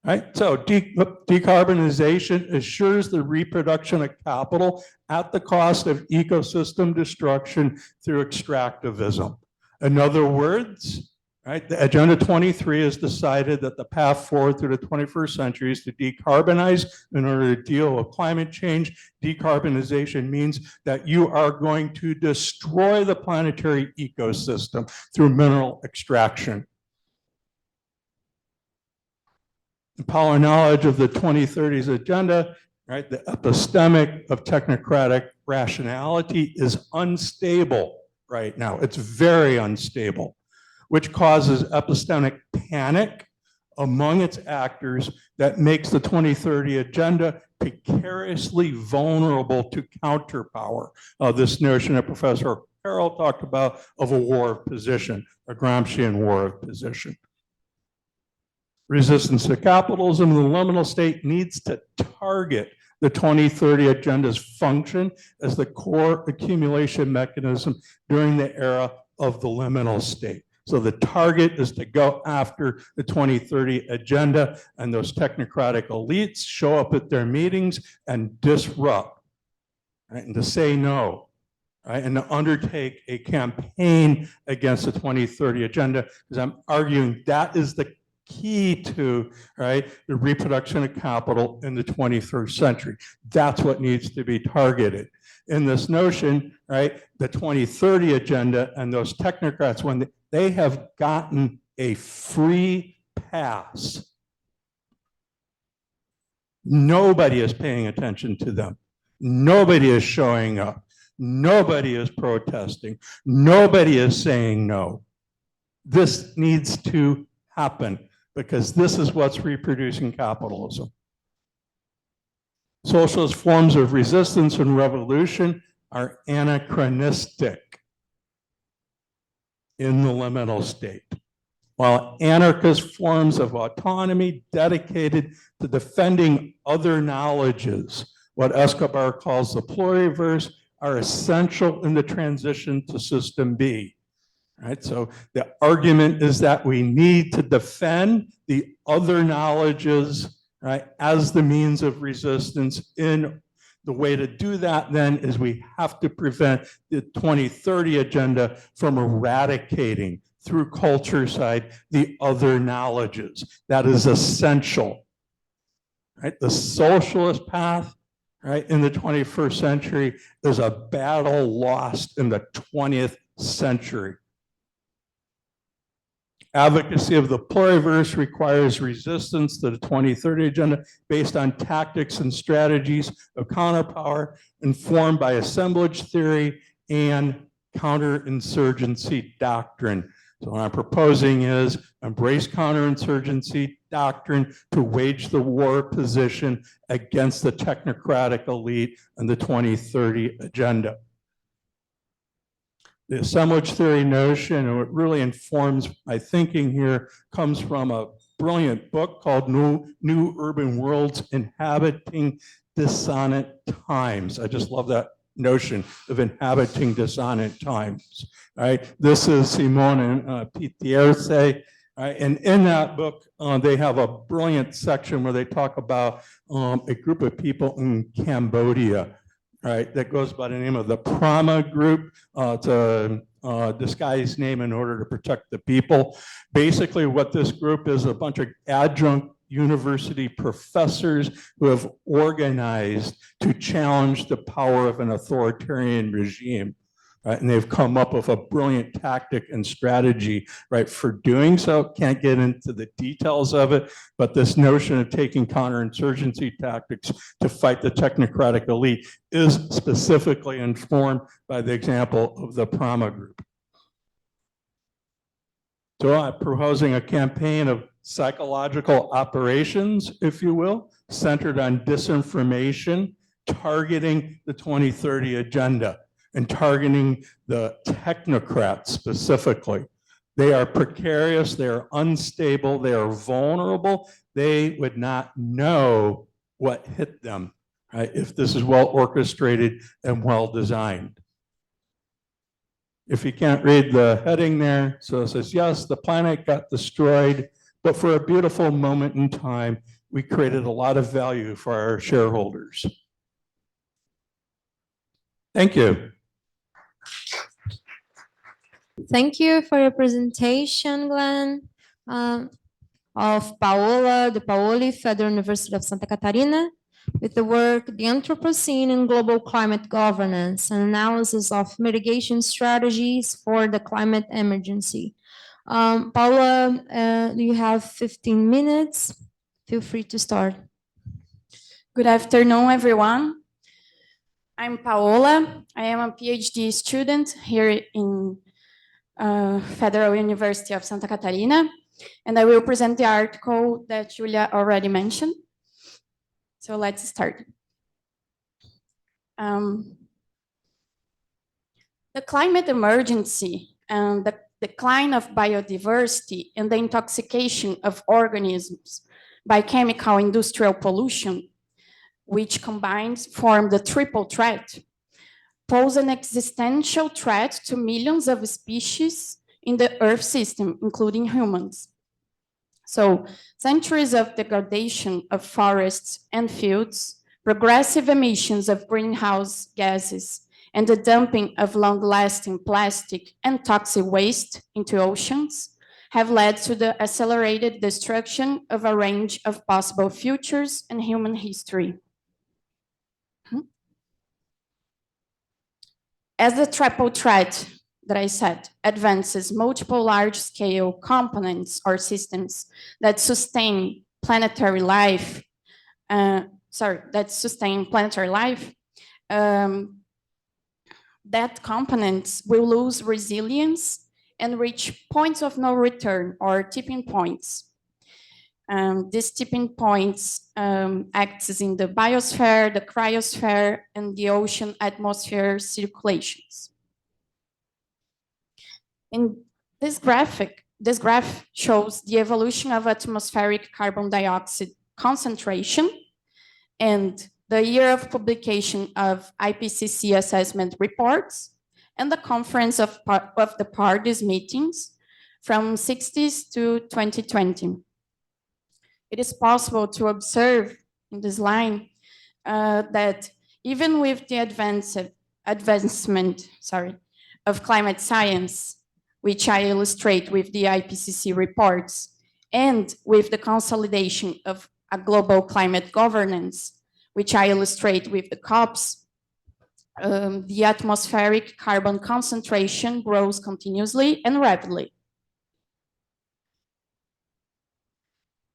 Right? So decarbonization assures the reproduction of capital at the cost of ecosystem destruction through extractivism. In other words, right, the Agenda 23 has decided that the path forward through the 21st century is to decarbonize in order to deal with climate change. Decarbonization means that you are going to destroy the planetary ecosystem through mineral extraction. The power knowledge of the 2030s agenda, right, the epistemic of technocratic rationality is unstable right now. It's very unstable, which causes epistemic panic among its actors that makes the 2030 agenda precariously vulnerable to counterpower. This notion that Professor Carroll talked about of a war of position, a Gramscian war of position. Resistance to capitalism in the liminal state needs to target the 2030 agenda's function as the core accumulation mechanism during the era of the liminal state. So the target is to go after the 2030 agenda, and those technocratic elites show up at their meetings and disrupt, right, and to say no, right, and to undertake a campaign against the 2030 agenda, because I'm arguing that is the key to, right, the reproduction of capital in the 21st century. That's what needs to be targeted. In this notion, right, the 2030 agenda and those technocrats, when they have gotten a free pass, nobody is paying attention to them. Nobody is showing up. Nobody is protesting. Nobody is saying no. This needs to happen, because this is what's reproducing capitalism. Socialist forms of resistance and revolution are anachronistic in the liminal state. while anarchist forms of autonomy dedicated to defending other knowledges, what Escobar calls the pluriverse, are essential in the transition to System B. Right? So the argument is that we need to defend the other knowledges, right, as the means of resistance. In the way to do that then is we have to prevent the 2030 agenda from eradicating through culture side the other knowledges. That is essential. Right? The socialist path, right, in the 21st century is a battle lost in the 20th century. Advocacy of the pluriverse requires resistance to the 2030 agenda based on tactics and strategies of counterpower informed by assemblage theory and counterinsurgency doctrine. So what I'm proposing is embrace counterinsurgency doctrine to wage the war position against the technocratic elite and the 2030 agenda. The assemblage theory notion, and what really informs my thinking here, comes from a brilliant book called New Urban Worlds Inhabiting Dissonant Times. I just love that notion of inhabiting dissonant times. Right? This is Simone and Pitierce. Right? And in that book, they have a brilliant section where they talk about a group of people in Cambodia, right, that goes by the name of the Prama group. It's a disguised name in order to protect the people. Basically, what this group is a bunch of adjunct university professors who have organized to challenge the power of an authoritarian regime. Right? And they've come up with a brilliant tactic and strategy, right, for doing so. Can't get into the details of it, but this notion of taking counterinsurgency tactics to fight the technocratic elite is specifically informed by the example of the Prama group. So I'm proposing a campaign of psychological operations, if you will, centered on disinformation, targeting the 2030 agenda and targeting the technocrats specifically. They are precarious, they are unstable, they are vulnerable. They would not know what hit them, right, if this is well orchestrated and well designed. If you can't read the heading there, so it says, yes, the planet got destroyed, but for a beautiful moment in time, we created a lot of value for our shareholders. Thank you. Thank you for your presentation, Glen, of Paola, the Paoli, Federal University of Santa Catarina, with the work, The Anthropocene in Global Climate Governance, an analysis of mitigation strategies for the climate emergency. Paola, you have 15 minutes. Feel free to start. Good afternoon, everyone. I'm Paola. I am a PhD student here in Federal University of Santa Catarina, and I will present the article that Julia already mentioned. So let's start. The climate emergency and the decline of biodiversity and the intoxication of organisms by chemical industrial pollution, which combines form the triple threat, pose an existential threat to millions of species in the Earth system, including humans. So, centuries of degradation of forests and fields, progressive emissions of greenhouse gases, and the dumping of long-lasting plastic and toxic waste into oceans have led to the accelerated destruction of a range of possible futures in human history. As the triple threat that I said advances multiple large-scale components or systems that sustain planetary life, that components will lose resilience and reach points of no return or tipping points. These tipping points act in the biosphere, the cryosphere, and the ocean atmosphere circulations. In this graphic, this graph shows the evolution of atmospheric carbon dioxide concentration and the year of publication of IPCC assessment reports and the conference of the parties meetings from 60s to 2020. It is possible to observe in this line that even with the advancement of climate science, which I illustrate with the IPCC reports, and with the consolidation of a global climate governance, which I illustrate with the COPs, the atmospheric carbon concentration grows continuously and rapidly.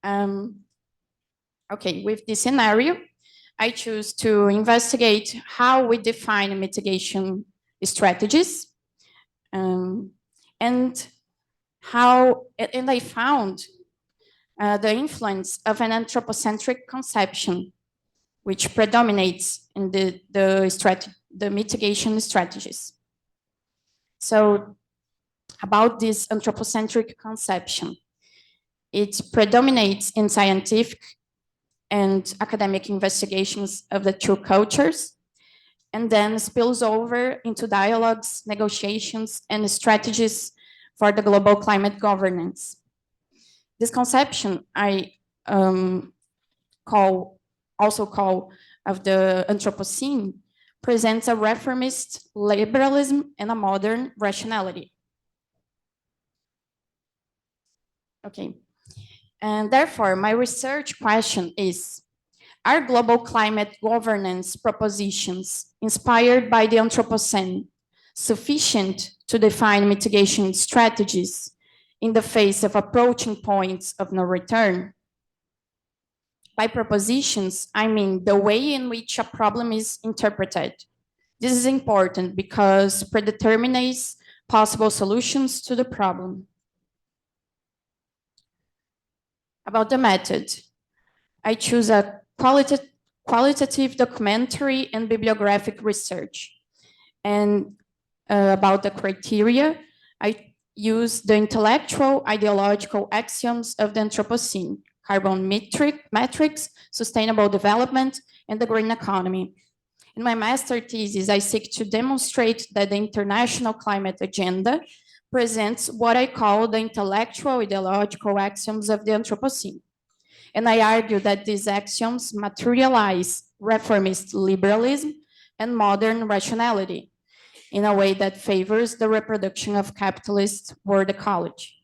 Okay, with this scenario, I choose to investigate how we define mitigation strategies, and I found the influence of an anthropocentric conception, which predominates in the mitigation strategies. So, about this anthropocentric conception, it predominates in scientific and academic investigations of the two cultures, and then spills over into dialogues, negotiations, and strategies for the global climate governance. This conception I also call of the Anthropocene presents a reformist liberalism and a modern rationality. Okay. And therefore, my research question is, are global climate governance propositions inspired by the Anthropocene sufficient to define mitigation strategies in the face of approaching points of no return? By propositions, I mean the way in which a problem is interpreted. This is important because predetermines possible solutions to the problem. About the method, I choose a qualitative documentary and bibliographic research. And about the criteria, I use the intellectual ideological axioms of the Anthropocene: carbon metrics, sustainable development, and the green economy. In my master thesis, I seek to demonstrate that the international climate agenda presents what I call the intellectual ideological axioms of the Anthropocene. And I argue that these axioms materialize reformist liberalism and modern rationality in a way that favors the reproduction of capitalist world ecology.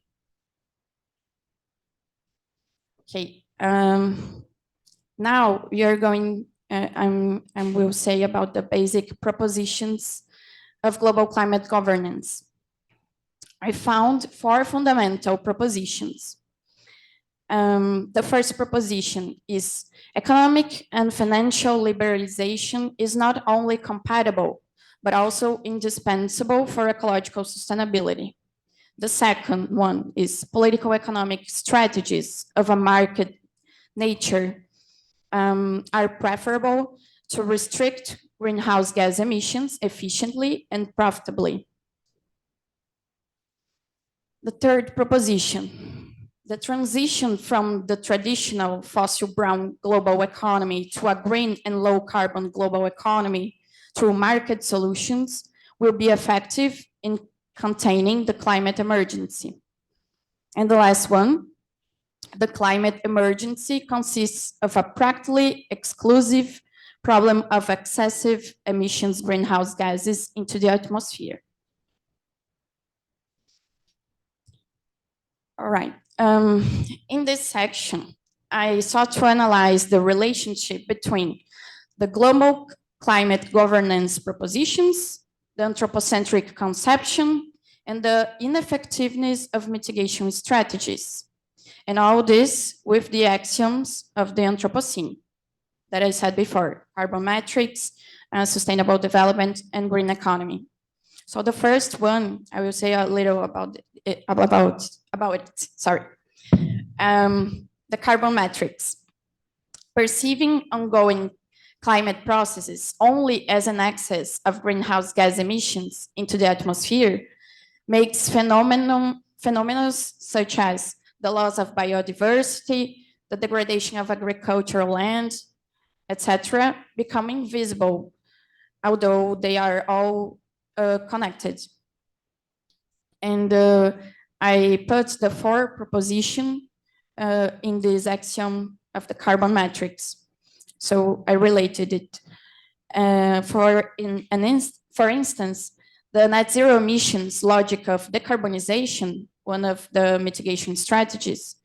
Okay, now we are going, I will say about the basic propositions of global climate governance. I found 4 fundamental propositions. The first proposition is economic and financial liberalization is not only compatible, but also indispensable for ecological sustainability. The second one is political economic strategies of a market nature are preferable to restrict greenhouse gas emissions efficiently and profitably. The third proposition, the transition from the traditional fossil brown global economy to a green and low carbon global economy through market solutions will be effective in containing the climate emergency. And the last one, the climate emergency consists of a practically exclusive problem of excessive emissions greenhouse gases into the atmosphere. All right, in this section, I sought to analyze the relationship between the global climate governance propositions, the anthropocentric conception, and the ineffectiveness of mitigation strategies. And all this with the axioms of the Anthropocene that I said before: carbon metrics, sustainable development, and green economy. So the first one, I will say a little about it. The carbon metrics. Perceiving ongoing climate processes only as an excess of greenhouse gas emissions into the atmosphere makes phenomena such as the loss of biodiversity, the degradation of agricultural land, etc., become invisible, although they are all connected. And I put the 4 proposition in this axiom of the carbon matrix. So I related it. For instance, the net zero emissions logic of decarbonization, one of the mitigation strategies,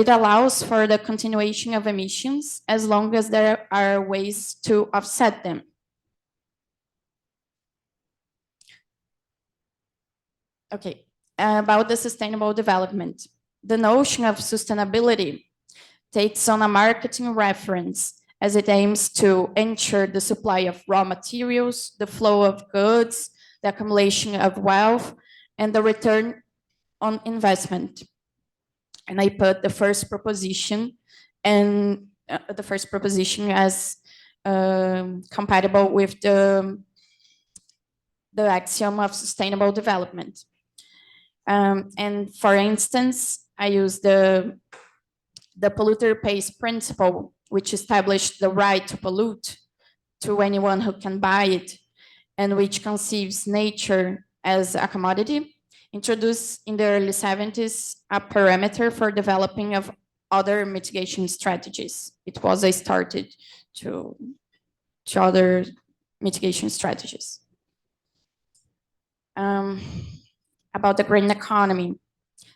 it allows for the continuation of emissions as long as there are ways to offset them. Okay, about the sustainable development. The notion of sustainability takes on a marketing reference as it aims to ensure the supply of raw materials, the flow of goods, the accumulation of wealth, and the return on investment. And I put the first proposition as compatible with the axiom of sustainable development. And for instance, I use the polluter pays principle, which established the right to pollute to anyone who can buy it, and which conceives nature as a commodity, introduced in the early 70s a parameter for developing of other mitigation strategies. It was a started to other mitigation strategies. About the green economy.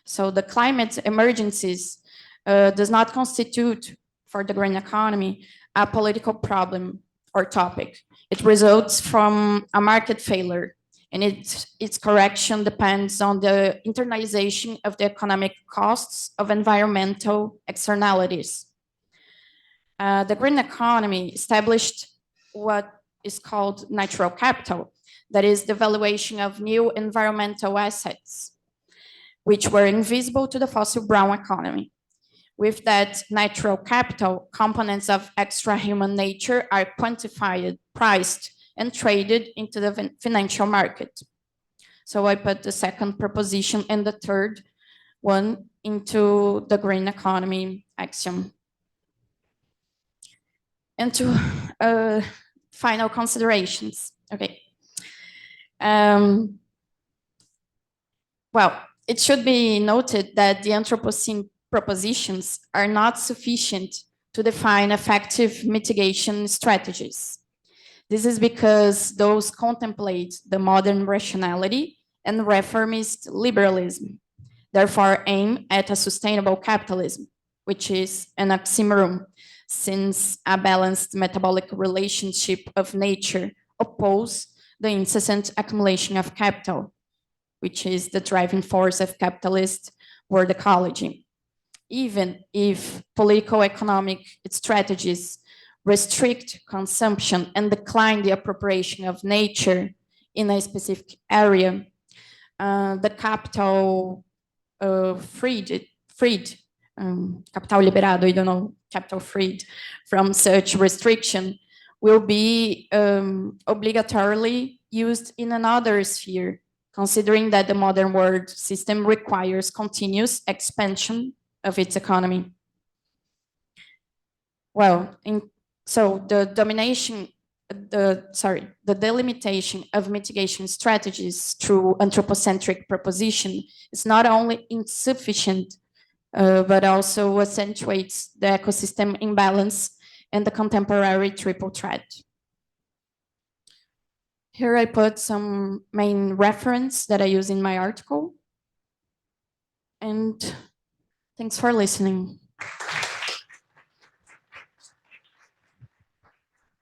So the climate emergencies does not constitute for the green economy a political problem or topic. It results from a market failure, and its correction depends on the internalization of the economic costs of environmental externalities. The green economy established what is called natural capital, that is the valuation of new environmental assets, which were invisible to the fossil brown economy. With that natural capital, components of extra human nature are quantified, priced, and traded into the financial market. So I put the second proposition and the third one into the green economy axiom. And to final considerations. Okay. Well, it should be noted that the Anthropocene propositions are not sufficient to define effective mitigation strategies. This is because those contemplate the modern rationality and reformist liberalism, therefore aim at a sustainable capitalism, which is an oxymoron, since a balanced metabolic relationship of nature oppose the incessant accumulation of capital, which is the driving force of capitalist world ecology. Even if political economic strategies restrict consumption and decline the appropriation of nature in a specific area, the capital capital liberado, I don't know, capital freed from such restriction will be obligatorily used in another sphere, considering that the modern world system requires continuous expansion of its economy. Well, so the delimitation of mitigation strategies through anthropocentric proposition is not only insufficient, but also accentuates the ecosystem imbalance and the contemporary triple threat. Here I put some main reference that I use in my article. And thanks for listening.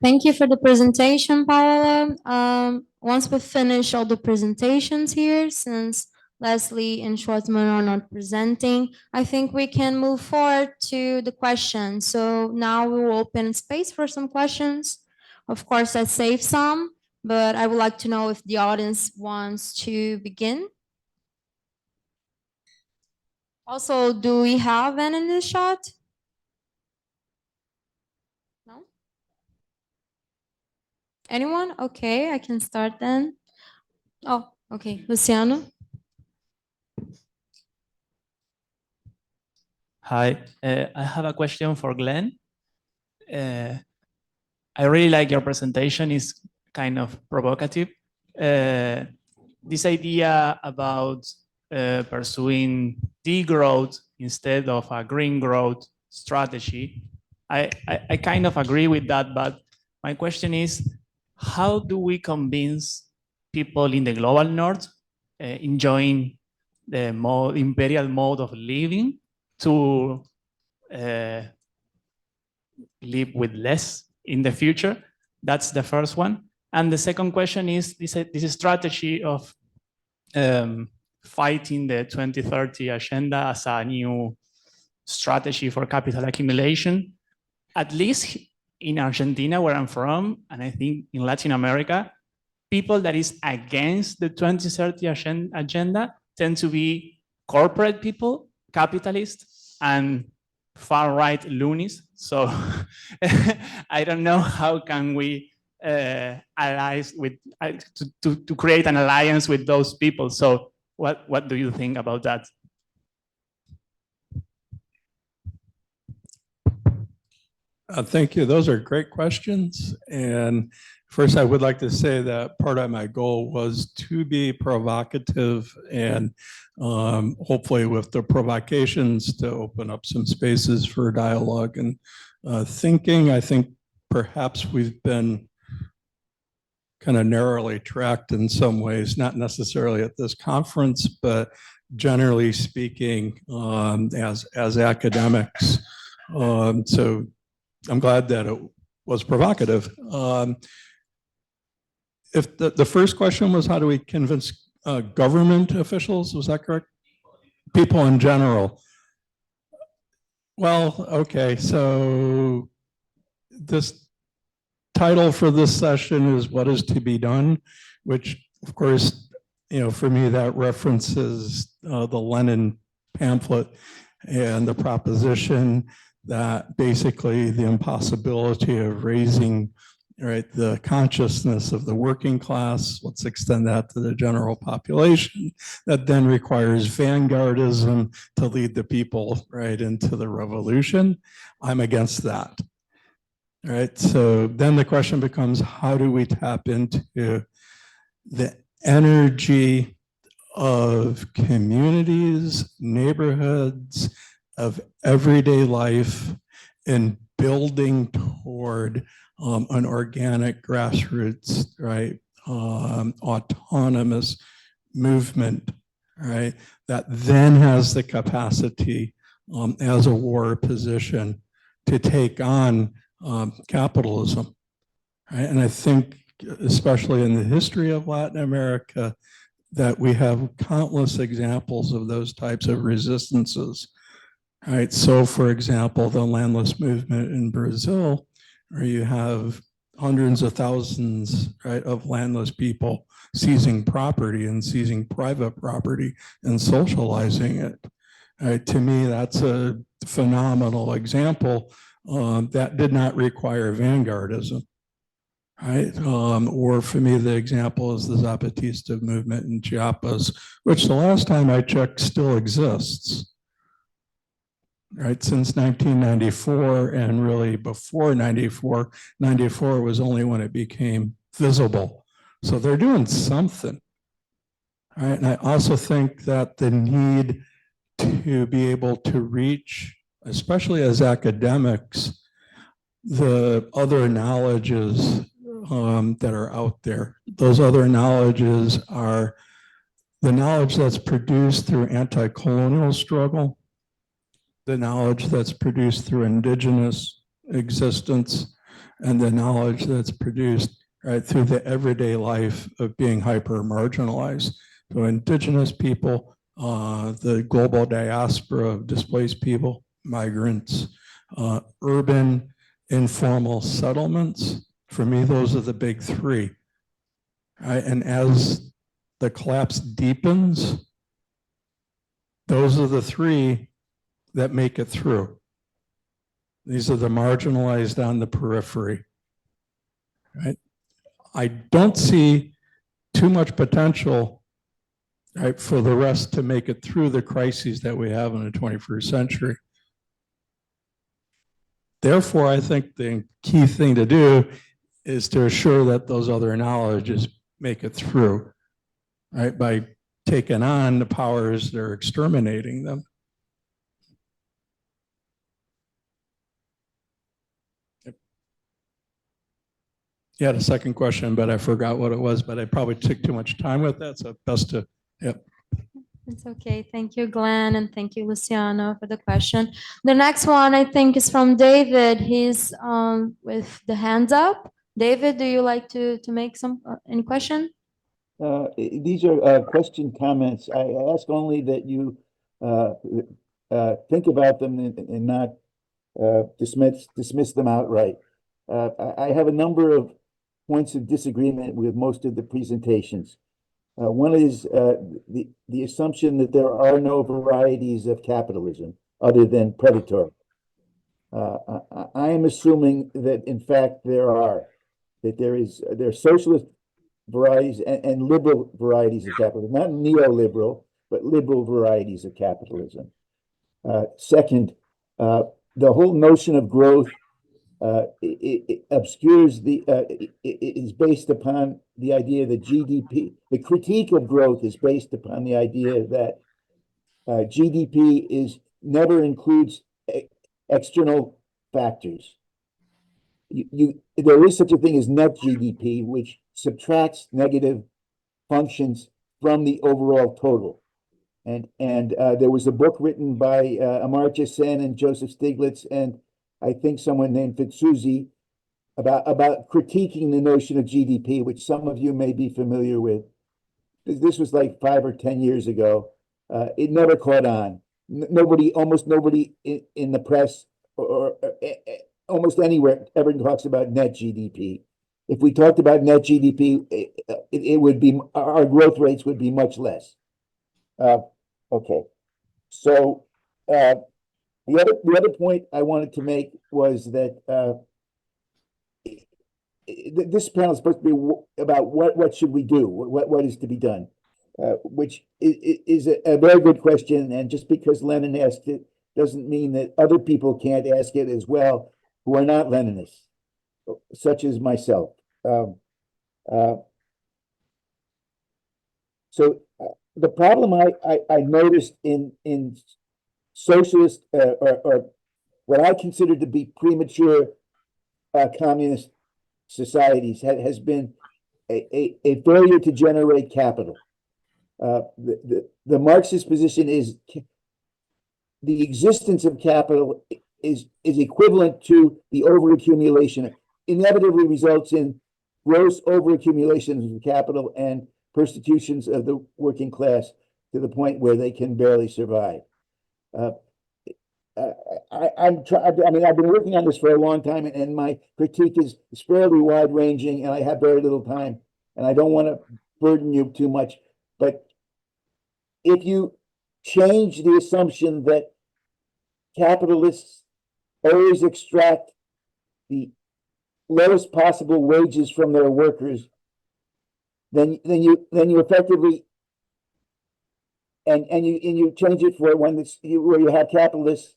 Thank you for the presentation, Paola. Once we finish all the presentations here, since Leslie and Schwartzman are not presenting, I think we can move forward to the questions. So now we will open space for some questions. Of course, I saved some, but I would like to know if the audience wants to begin. Also, do we have any in the shot? No? Anyone? Okay, I can start then. Oh, okay. Luciano? Hi, I have a question for Glen. I really like your presentation. It's kind of provocative. This idea about pursuing degrowth instead of a green growth strategy, I kind of agree with that, but my question is, how do we convince people in the global north enjoying the imperial mode of living to live with less in the future? That's the first one. And the second question is this strategy of fighting the 2030 agenda as a new strategy for capital accumulation, at least in Argentina, where I'm from, and I think in Latin America, people that is against the 2030 agenda tend to be corporate people, capitalists, and far-right loonies. So I don't know how can we allies with to create an alliance with those people. So what do you think about that? Thank you. Those are great questions. And first, I would like to say that part of my goal was to be provocative and hopefully with the provocations to open up some spaces for dialogue and thinking. I think perhaps we've been kind of narrowly tracked in some ways, not necessarily at this conference, but generally speaking, as academics. So I'm glad that it was provocative. If the first question was, how do we convince government officials? Was that correct? People in general. Well, okay, so this title for this session is What is to be Done, which of course, for me, that references the Lenin pamphlet and the proposition that basically the impossibility of raising the consciousness of the working class, let's extend that to the general population, that then requires vanguardism to lead the people into the revolution. I'm against that. So then the question becomes, how do we tap into the energy of communities, neighborhoods, of everyday life in building toward an organic grassroots, autonomous movement, that then has the capacity as a war position to take on capitalism. And I think, especially in the history of Latin America, that we have countless examples of those types of resistances. So for example, the landless movement in Brazil, where you have hundreds of thousands of landless people seizing property and seizing private property and socializing it. To me, that's a phenomenal example that did not require vanguardism. Or for me, the example is the Zapatista movement in Chiapas, which the last time I checked still exists. Since 1994, and really before 94, 94 was only when it became visible. So they're doing something. And I also think that the need to be able to reach, especially as academics, the other knowledges that are out there. Those other knowledges are the knowledge that's produced through anti-colonial struggle, the knowledge that's produced through indigenous existence, and the knowledge that's produced through the everyday life of being hyper-marginalized. So indigenous people, the global diaspora of displaced people, migrants, urban informal settlements. For me, those are the big three. And as the collapse deepens, those are the three that make it through. These are the marginalized on the periphery. I don't see too much potential for the rest to make it through the crises that we have in the 21st century. Therefore, I think the key thing to do is to assure that those other knowledges make it through, right? By taking on the powers that are exterminating them. You had a second question, but I forgot what it was, but I probably took too much time with that, so best to, yep. It's okay. Thank you, Glenn, and thank you, Luciano, for the question. The next one, I think, is from David. He's with the hands up. David, do you like to make any question? These are question comments. I ask only that you think about them and not dismiss them outright. I have a number of points of disagreement with most of the presentations. One is the assumption that there are no varieties of capitalism other than predatory. I am assuming that in fact there are, that there are socialist varieties and liberal varieties of capitalism, not neoliberal, but liberal varieties of capitalism. Second, the whole notion of growth it obscures is based upon the idea that GDP, the critique of growth is based upon the idea that GDP never includes external factors. There is such a thing as net GDP, which subtracts negative functions from the overall total. And there was a book written by Amartya Sen and Joseph Stiglitz and I think someone named Fitsuzi about critiquing the notion of GDP, which some of you may be familiar with. This was like 5 or 10 years ago. It never caught on. Almost nobody in the press or almost anywhere ever talks about net GDP. If we talked about net GDP, it would be, our growth rates would be much less. Okay, so the other point I wanted to make was that this panel is supposed to be about what should we do, what is to be done, which is a very good question. And just because Lenin asked it doesn't mean that other people can't ask it as well who are not Leninists, such as myself. So the problem I noticed in socialist or what I consider to be premature communist societies has been a failure to generate capital. The Marxist position is the existence of capital is equivalent to the overaccumulation. Inevitably results in gross overaccumulations of capital and persecutions of the working class to the point where they can barely survive. I've been working on this for a long time, and my critique is fairly wide-ranging, and I have very little time, and I don't want to burden you too much. But if you change the assumption that capitalists always extract the lowest possible wages from their workers, then you effectively and you change it for when where you have capitalists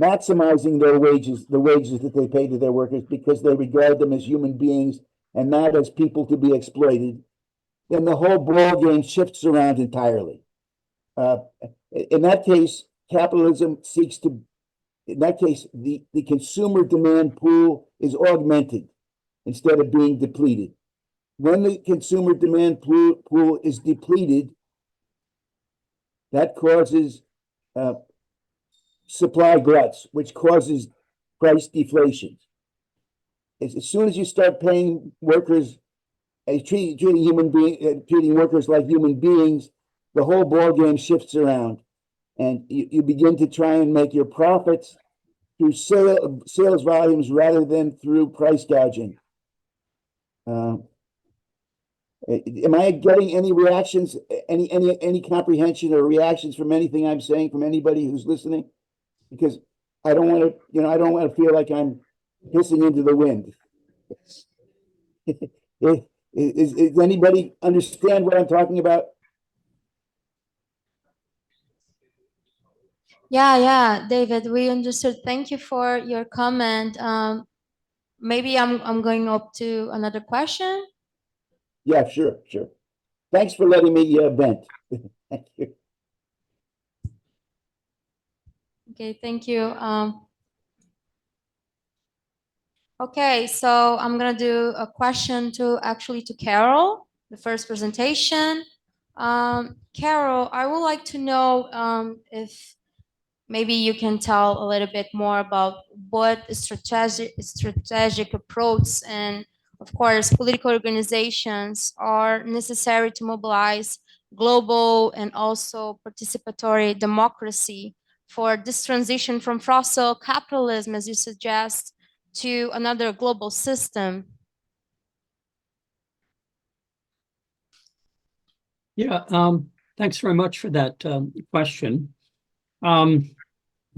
maximizing their wages, the wages that they pay to their workers because they regard them as human beings and not as people to be exploited, then the whole ball game shifts around entirely. In that case, capitalism seeks to, in that case, the consumer demand pool is augmented instead of being depleted. When the consumer demand pool is depleted, that causes supply gluts, which causes price deflation. As soon as you start paying workers, treating workers like human beings, the whole ball game shifts around, and you begin to try and make your profits through sales volumes rather than through price gouging. Am I getting any reactions, any comprehension or reactions from anything I'm saying from anybody who's listening? Because I don't want to, I don't want to feel like I'm pissing into the wind. Does anybody understand what I'm talking about? Yeah, David, we understood. Thank you for your comment. Maybe I'm going up to another question. Yeah, sure, sure. Thanks for letting me vent. Thank you. Okay, thank you. Okay, so I'm gonna do a question to Carroll, the first presentation. Carroll, I would like to know if maybe you can tell a little bit more about what strategic approach and of course political organizations are necessary to mobilize global and also participatory democracy for this transition from fossil capitalism, as you suggest, to another global system. Yeah, thanks very much for that question.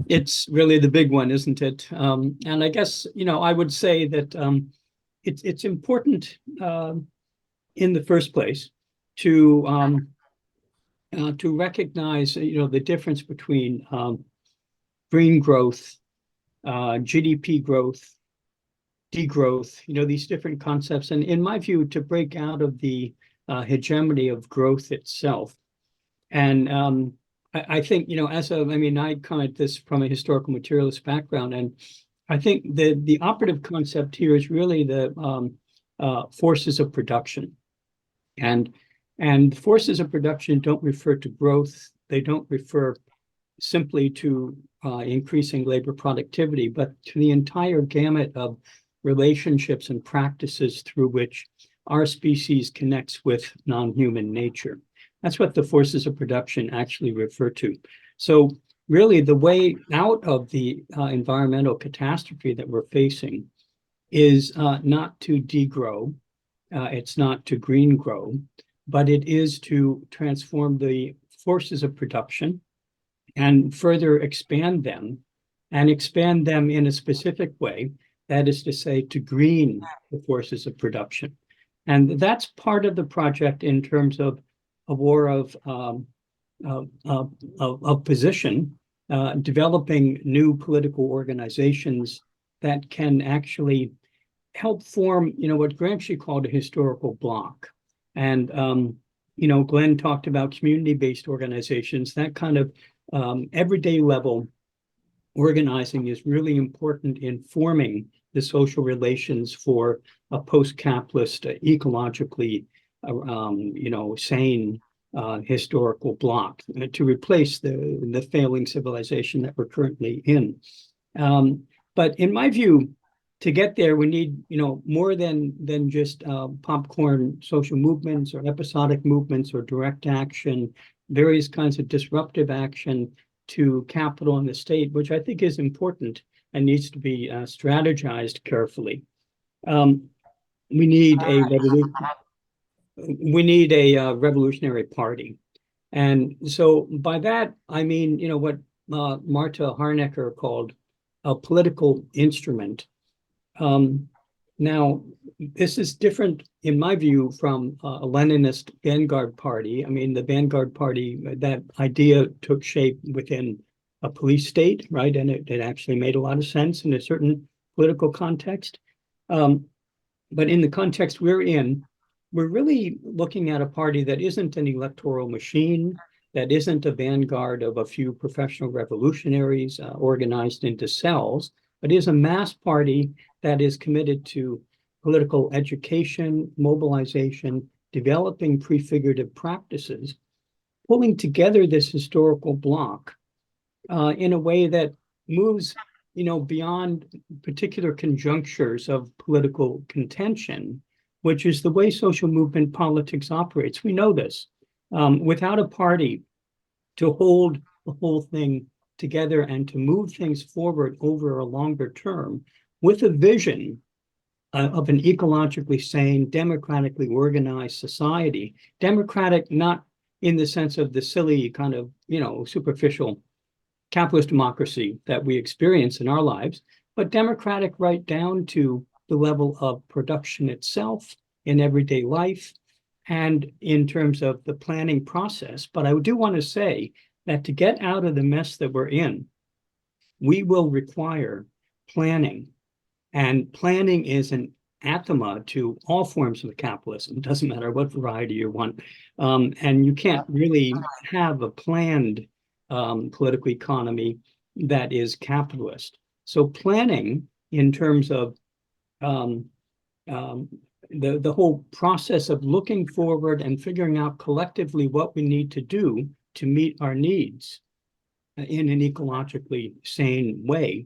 It's really the big one, isn't it? And I guess, I would say that it's important in the first place to recognize, the difference between green growth, GDP growth, degrowth, these different concepts. And in my view, to break out of the hegemony of growth itself. And I think, I come at this from a historical materialist background, and I think the operative concept here is really the forces of production. And forces of production don't refer to growth. They don't refer simply to increasing labor productivity, but to the entire gamut of relationships and practices through which our species connects with non-human nature. That's what the forces of production actually refer to. So really the way out of the environmental catastrophe that we're facing is not to degrow, it's not to green grow, but it is to transform the forces of production and further expand them in a specific way. That is to say, to green the forces of production. And that's part of the project in terms of a war of position, developing new political organizations that can actually help form, what Gramsci called a historical bloc. And, Glen talked about community-based organizations. That kind of everyday level organizing is really important in forming the social relations for a post-capitalist, ecologically, sane historical bloc to replace the failing civilization that we're currently in. But in my view, to get there, we need, more than just popcorn social movements or episodic movements or direct action, various kinds of disruptive action to capital and the state, which I think is important and needs to be strategized carefully. We need a revolutionary party. And so by that, I mean, what Marta Harnecker called a political instrument. Now, this is different, in my view, from a Leninist vanguard party. I mean, the vanguard party, that idea took shape within a police state, right? And it actually made a lot of sense in a certain political context. But in the context we're in, we're really looking at a party that isn't an electoral machine, that isn't a vanguard of a few professional revolutionaries organized into cells, but is a mass party that is committed to political education, mobilization, developing prefigurative practices, pulling together this historical bloc in a way that moves, beyond particular conjunctures of political contention, which is the way social movement politics operates. We know this. Without a party to hold the whole thing together and to move things forward over a longer term with a vision of an ecologically sane, democratically organized society. Democratic, not in the sense of the silly kind of, superficial capitalist democracy that we experience in our lives, but democratic right down to the level of production itself in everyday life and in terms of the planning process. But I do want to say that to get out of the mess that we're in, we will require planning. And planning is an anathema to all forms of capitalism. It doesn't matter what variety you want. And you can't really have a planned political economy that is capitalist. So planning in terms of the whole process of looking forward and figuring out collectively what we need to do to meet our needs in an ecologically sane way.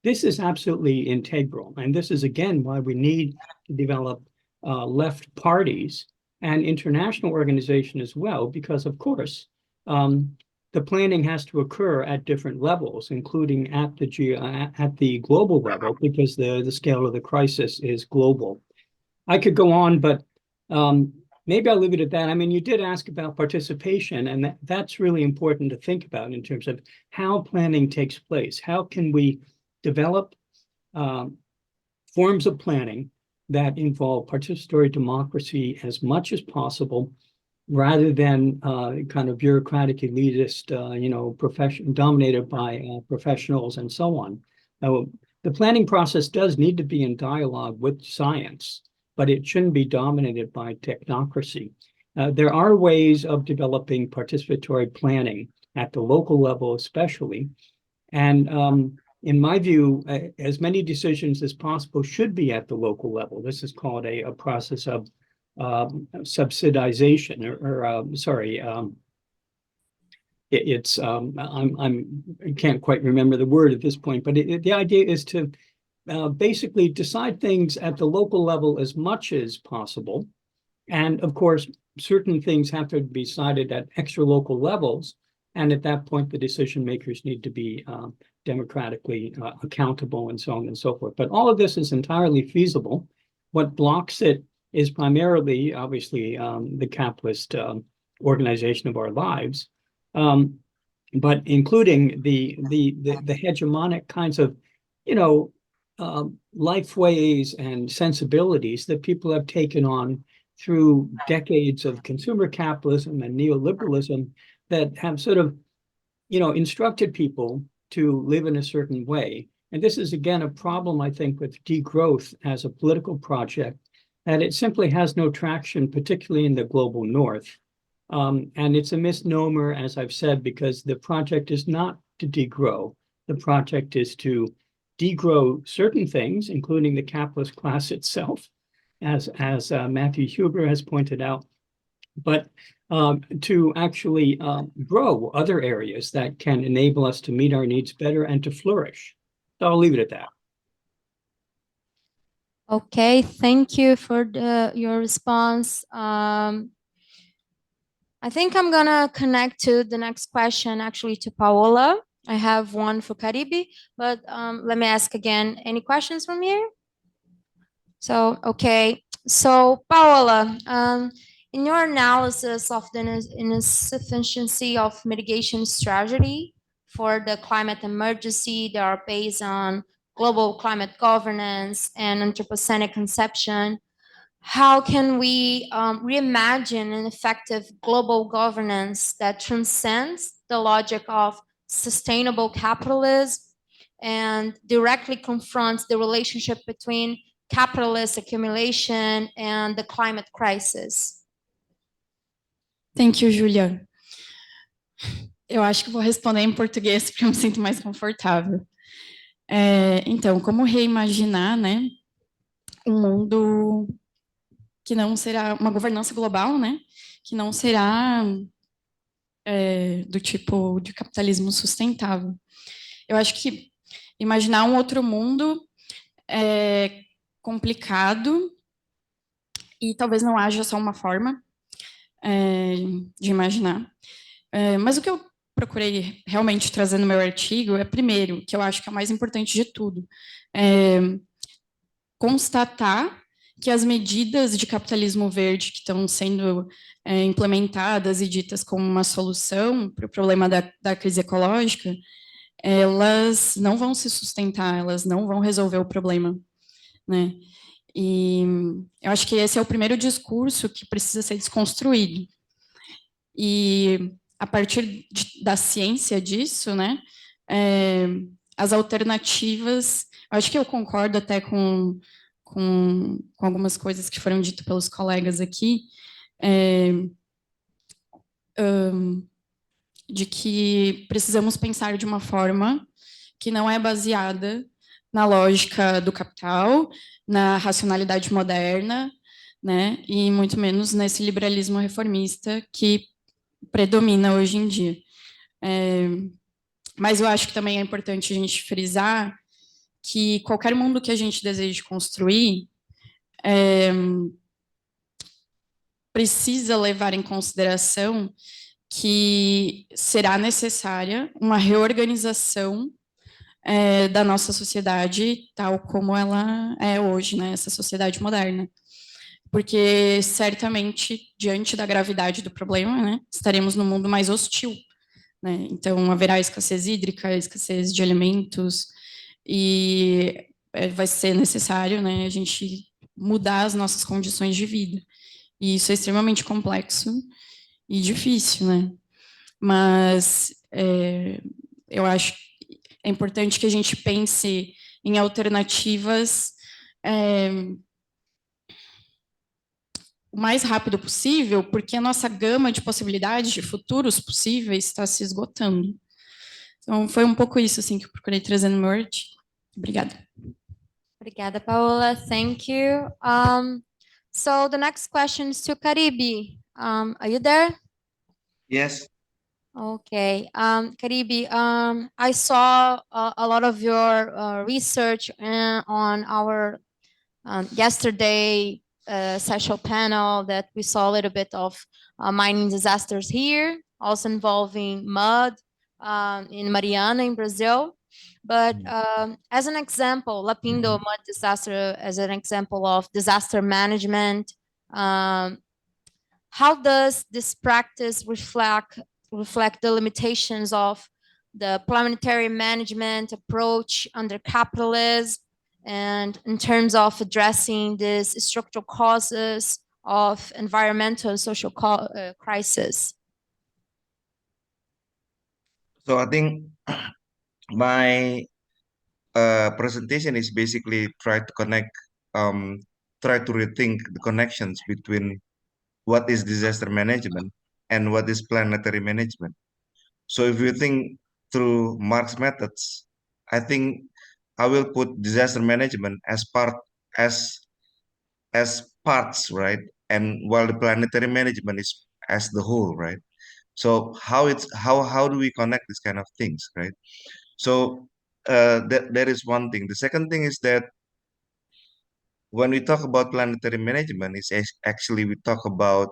This is absolutely integral. And this is, again, why we need to develop left parties and international organization as well, because, of course, the planning has to occur at different levels, including at the global level, because the scale of the crisis is global. I could go on, but maybe I'll leave it at that. I mean, you did ask about participation, and that's really important to think about in terms of how planning takes place. How can we develop forms of planning that involve participatory democracy as much as possible, rather than kind of bureaucratic, elitist, profession dominated by professionals and so on. Now, the planning process does need to be in dialogue with science, but it shouldn't be dominated by technocracy. There are ways of developing participatory planning at the local level, especially. And in my view, as many decisions as possible should be at the local level. This is called a process of subsidization, I can't quite remember the word at this point, but the idea is to basically decide things at the local level as much as possible. And of course, certain things have to be decided at extra local levels. And at that point, the decision makers need to be democratically accountable and so on and so forth. But all of this is entirely feasible. What blocks it is primarily, obviously, the capitalist organization of our lives, but including the hegemonic kinds of, life ways and sensibilities that people have taken on through decades of consumer capitalism and neoliberalism that have sort of, instructed people to live in a certain way. And this is, again, a problem, I think, with degrowth as a political project, that it simply has no traction, particularly in the global north. And it's a misnomer, as I've said, because the project is not to degrow. The project is to degrow certain things, including the capitalist class itself, as Matthew Huber has pointed out, but to actually grow other areas that can enable us to meet our needs better and to flourish. So I'll leave it at that. Okay, thank you for your response. I think I'm gonna connect to the next question actually to Paola. I have one for Karib, but let me ask again, any questions from here? So, okay, so Paola, in your analysis of the insufficiency of mitigation strategy for the climate emergency that are based on global climate governance and Anthropocenic conception, how can we reimagine an effective global governance that transcends the logic of sustainable capitalism and directly confronts the relationship between capitalist accumulation and the climate crisis? Thank you, Julia. Eu acho que vou responder em português porque eu me sinto mais confortável. Então, como reimaginar, né, um mundo que não será uma governança global, né, que não será do tipo de capitalismo sustentável. Eu acho que imaginar um outro mundo é complicado e talvez não haja só uma forma de imaginar. Mas o que eu procurei realmente trazer no meu artigo é, primeiro, que eu acho que é o mais importante de tudo, constatar que as medidas de capitalismo verde que estão sendo implementadas e ditas como uma solução para o problema da crise ecológica, elas não vão se sustentar, elas não vão resolver o problema, né? E eu acho que esse é o primeiro discurso que precisa ser desconstruído. E a partir da ciência disso, né, as alternativas, eu acho que eu concordo até com algumas coisas que foram ditas pelos colegas aqui, de que precisamos pensar de uma forma que não é baseada na lógica do capital, na racionalidade moderna, né, e muito menos nesse liberalismo reformista que predomina hoje em dia. Mas eu acho que também é importante a gente frisar que qualquer mundo que a gente deseje construir precisa levar em consideração que será necessária uma reorganização da nossa sociedade tal como ela é hoje, né, essa sociedade moderna. Porque certamente, diante da gravidade do problema, né, estaremos num mundo mais hostil, né? Então, haverá escassez hídrica, escassez de alimentos, e vai ser necessário, né, a gente mudar as nossas condições de vida. E isso é extremamente complexo e difícil, né? Mas eu acho que é importante que a gente pense em alternativas o mais rápido possível, porque a nossa gama de possibilidades, de futuros possíveis, está se esgotando. Então, foi um pouco isso assim, que eu procurei trazer no meu artigo. Obrigada. Obrigada, Paola. Thank you. So the next question is to Karib. Are you there? Yes. Okay. Karib, I saw a lot of your research on our yesterday session panel that we saw a little bit of mining disasters here, also involving mud in Mariana in Brazil. But as an example, Lapindo mud disaster as an example of disaster management, how does this practice reflect the limitations of the planetary management approach under capitalism, and in terms of addressing these structural causes of environmental and social crisis? So I think my presentation is basically try to rethink the connections between what is disaster management and what is planetary management. So if you think through Marx methods, I think I will put disaster management as parts, right? And while the planetary management is as the whole, right? So how do we connect these kind of things, right? So that is one thing. The second thing is that when we talk about planetary management, actually we talk about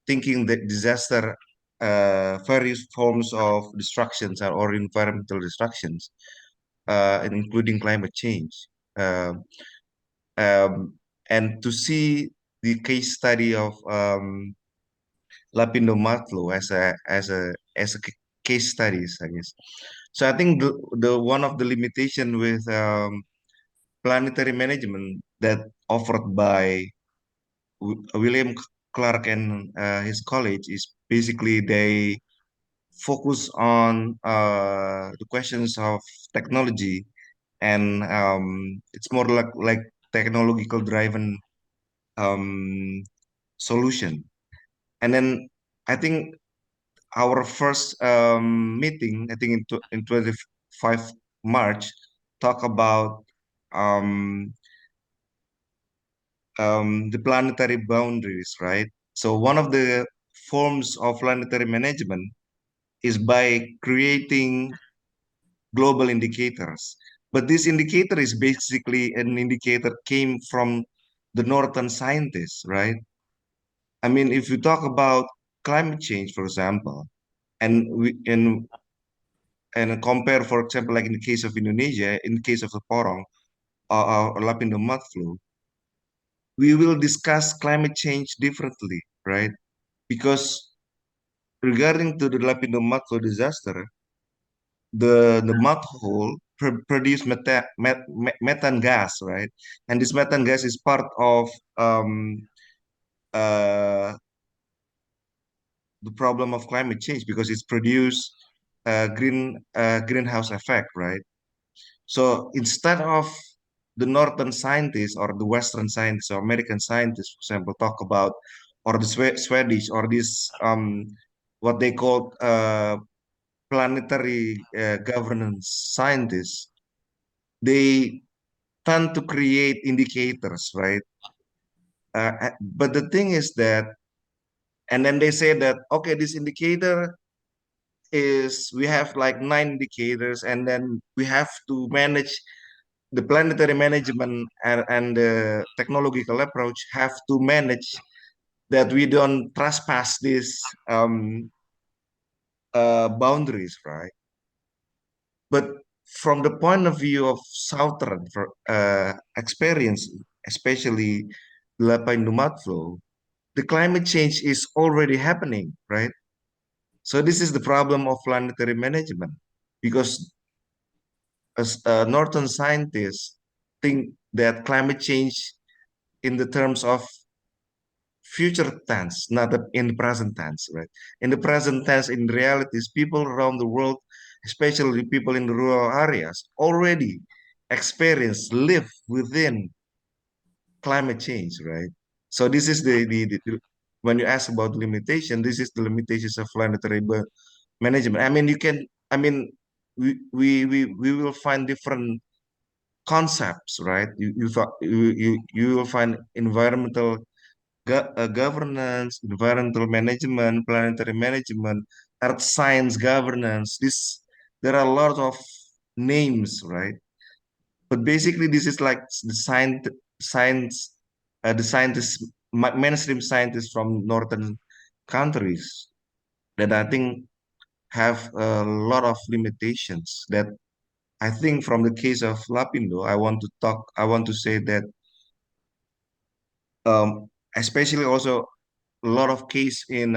thinking that disaster, various forms of destructions or environmental destructions, including climate change. And to see the case study of Lapindo Matlo as a case studies, I guess. So I think the one of the limitation with planetary management that offered by William Clark and his college is basically they focus on the questions of technology, and it's more like technological driven solution. And then I think our first meeting, I think in 25 March, talk about the planetary boundaries, right? So one of the forms of planetary management is by creating global indicators. But this indicator is basically an indicator came from the northern scientists, right? I mean, if you talk about climate change, for example, and and compare, for example, like in the case of Indonesia, in the case of the Porong or Lapindo mud flow, we will discuss climate change differently, right? Because regarding to the Lapindo mud flow disaster, the mud hole produce methane gas, right? And this methane gas is part of uh, the problem of climate change because it's produced greenhouse effect, right? So instead of the northern scientists or the western scientists or American scientists, for example, talk about, or the Swedish or this what they call planetary governance scientists, they tend to create indicators, right? But the thing is that, and then they say that, okay, this indicator is, we have like 9 indicators, and then we have to manage the planetary management and the technological approach have to manage that we don't trespass these boundaries, right? But from the point of view of Southern experience, especially Lapa Flow, the climate change is already happening, right? So this is the problem of planetary management, because as northern scientists think that climate change in the terms of future tense, not in the present tense, right? In the present tense, in realities, people around the world, especially people in the rural areas, already experience, live within climate change, right? So this is when you ask about limitation, this is the limitations of planetary management. I mean, we will find different concepts, right? You will find environmental governance, environmental management, planetary management, earth science governance. There are a lot of names, right? But basically, this is like the science, the scientists, mainstream scientists from northern countries that I think have a lot of limitations. That I think from the case of Lapindo, I want to say that, especially also a lot of case in,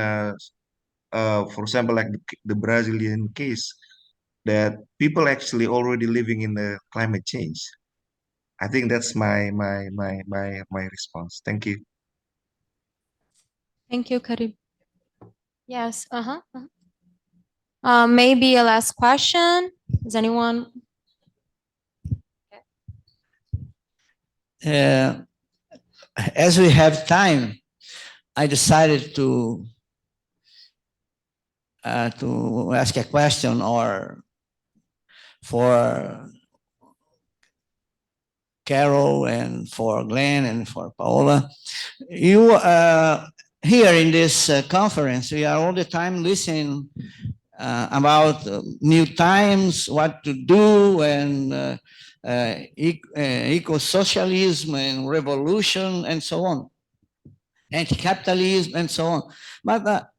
for example, like the Brazilian case, that people actually already living in the climate change. I think that's my response. Thank you. Thank you, Karib. Yes, maybe a last question. Does anyone? As we have time, I decided to ask a question, or for Carroll and for Glen and for Paola. You here in this conference, we are all the time listening about new times, what to do, and eco-socialism and revolution and so on, anti-capitalism and so on. But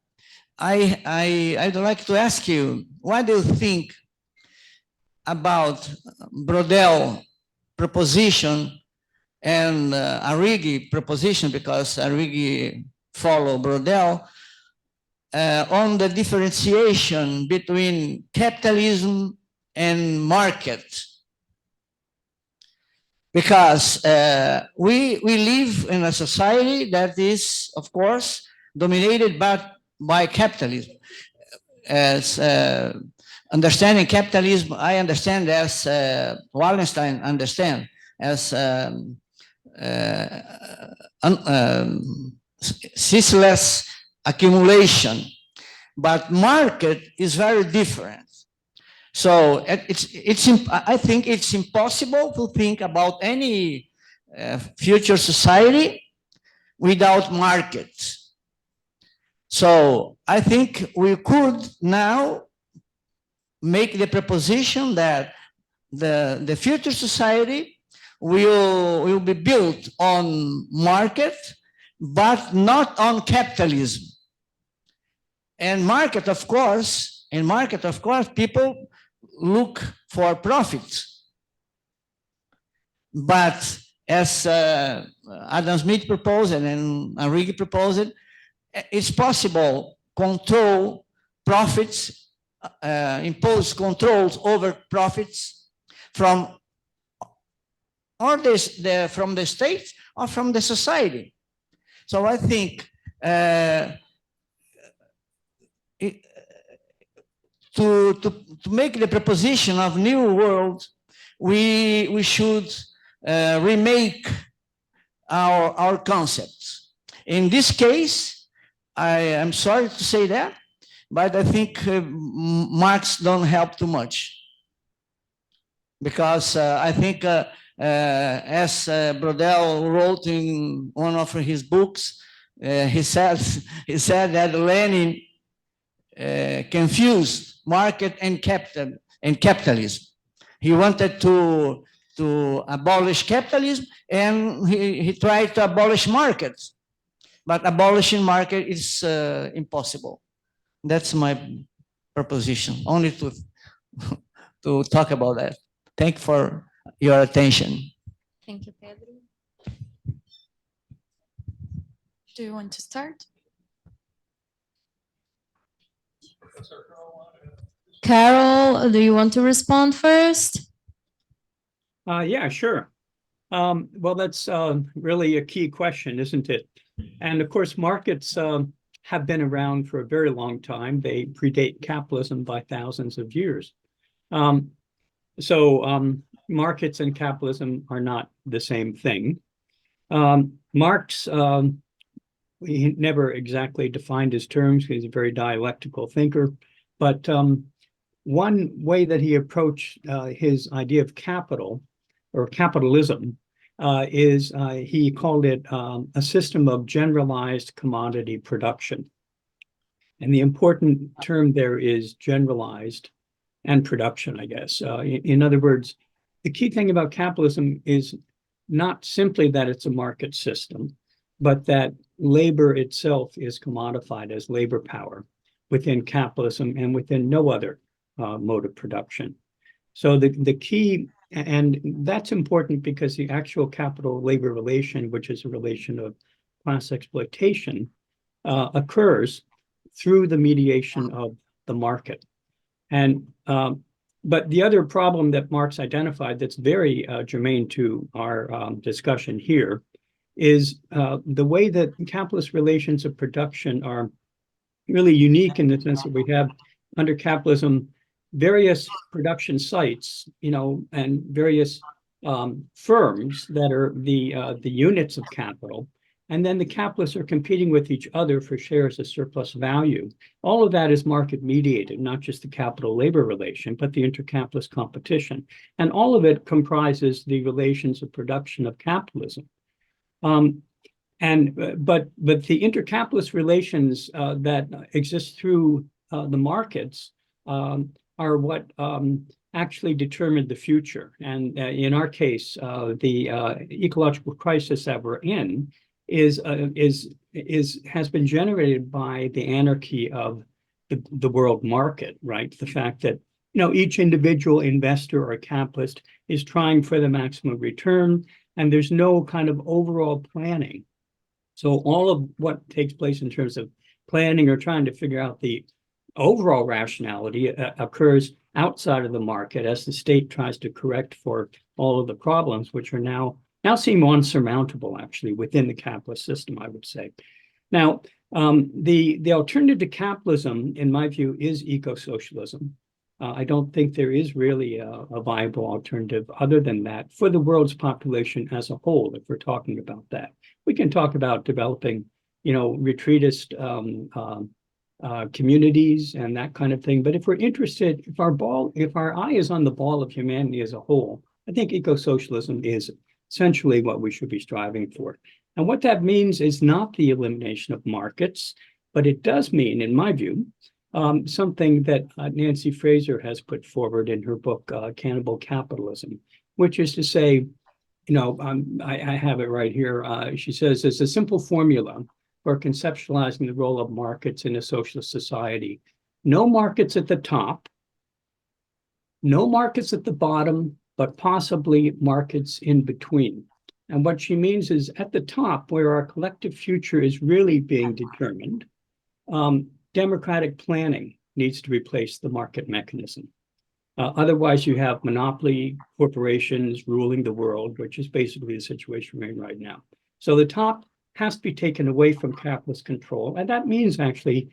I'd like to ask you, what do you think about Brodel proposition and Arrighi proposition, because Arrighi follow Brodel, on the differentiation between capitalism and market? Because we live in a society that is, of course, dominated by capitalism. As understanding capitalism, I understand as Wallenstein understand as ceaseless accumulation, but market is very different. So I think it's impossible to think about any future society without markets. So I think we could now make the proposition that the future society will be built on market, but not on capitalism. And market, of course, people look for profits. But as Adam Smith proposed and Arrighi proposed, it's possible control profits, impose controls over profits from from the state or from the society. So I think to make the proposition of new world, we should remake our concepts. In this case, I am sorry to say that, but I think Marx don't help too much. Because I think, as Brodel wrote in one of his books, he said that Lenin confused market and capitalism. He wanted to abolish capitalism, and he tried to abolish markets. But abolishing market is impossible. That's my proposition, only to talk about that. Thank you for your attention. Thank you, Pedro. Do you want to start? Carroll, do you want to respond first? Yeah, sure. Well, that's really a key question, isn't it? And of course, markets have been around for a very long time. They predate capitalism by thousands of years. So markets and capitalism are not the same thing. Marx, he never exactly defined his terms. He's a very dialectical thinker. But one way that he approached his idea of capital or capitalism is he called it a system of generalized commodity production. And the important term there is generalized and production, I guess. In other words, the key thing about capitalism is not simply that it's a market system, but that labor itself is commodified as labor power within capitalism and within no other mode of production. So the key, and that's important because the actual capital-labor relation, which is a relation of class exploitation, occurs through the mediation of the market. And but the other problem that Marx identified that's very germane to our discussion here is the way that capitalist relations of production are really unique in the sense that we have under capitalism various production sites, and various firms that are the units of capital. And then the capitalists are competing with each other for shares of surplus value. All of that is market mediated, not just the capital-labor relation, but the intercapitalist competition. And all of it comprises the relations of production of capitalism. But the intercapitalist relations that exist through the markets are what actually determine the future. And in our case, the ecological crisis that we're in has been generated by the anarchy of the world market, right? The fact that each individual investor or capitalist is trying for the maximum return, and there's no kind of overall planning. So all of what takes place in terms of planning or trying to figure out the overall rationality occurs outside of the market as the state tries to correct for all of the problems, which are now seem unsurmountable, actually, within the capitalist system, I would say. Now, the alternative to capitalism, in my view, is eco-socialism. I don't think there is really a viable alternative other than that for the world's population as a whole, if we're talking about that. We can talk about developing, retreatist communities and that kind of thing. But if we're interested, if our eye is on the ball of humanity as a whole, I think eco-socialism is essentially what we should be striving for. And what that means is not the elimination of markets, but it does mean, in my view, something that Nancy Fraser has put forward in her book, Cannibal Capitalism, which is to say, I have it right here. She says, it's a simple formula for conceptualizing the role of markets in a socialist society. No markets at the top, no markets at the bottom, but possibly markets in between. And what she means is at the top, where our collective future is really being determined, democratic planning needs to replace the market mechanism. Otherwise, you have monopoly corporations ruling the world, which is basically the situation we're in right now. So the top has to be taken away from capitalist control. And that means actually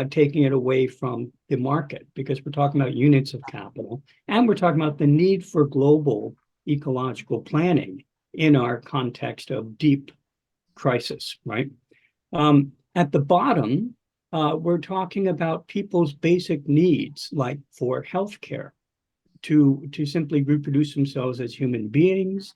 taking it away from the market, because we're talking about units of capital, and we're talking about the need for global ecological planning in our context of deep crisis, right? At the bottom, we're talking about people's basic needs, like for healthcare, to simply reproduce themselves as human beings,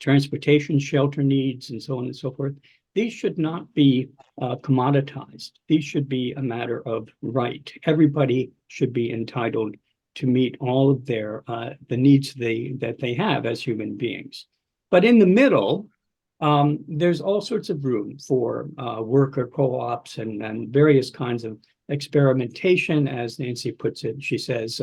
transportation, shelter needs, and so on and so forth. These should not be commoditized. These should be a matter of right. Everybody should be entitled to meet all of their the needs that they have as human beings. But in the middle, there's all sorts of room for worker co-ops and various kinds of experimentation, as Nancy puts it. She says,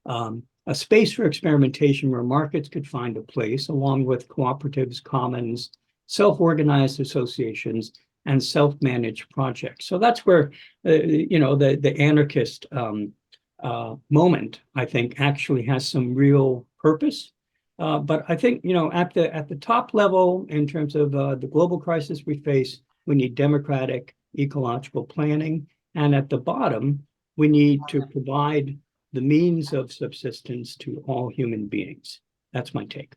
a space for experimentation where markets could find a place, along with cooperatives, commons, self-organized associations, and self-managed projects. So that's where, the anarchist moment, I think, actually has some real purpose. But I think, at the top level, in terms of the global crisis we face, we need democratic ecological planning. And at the bottom, we need to provide the means of subsistence to all human beings. That's my take.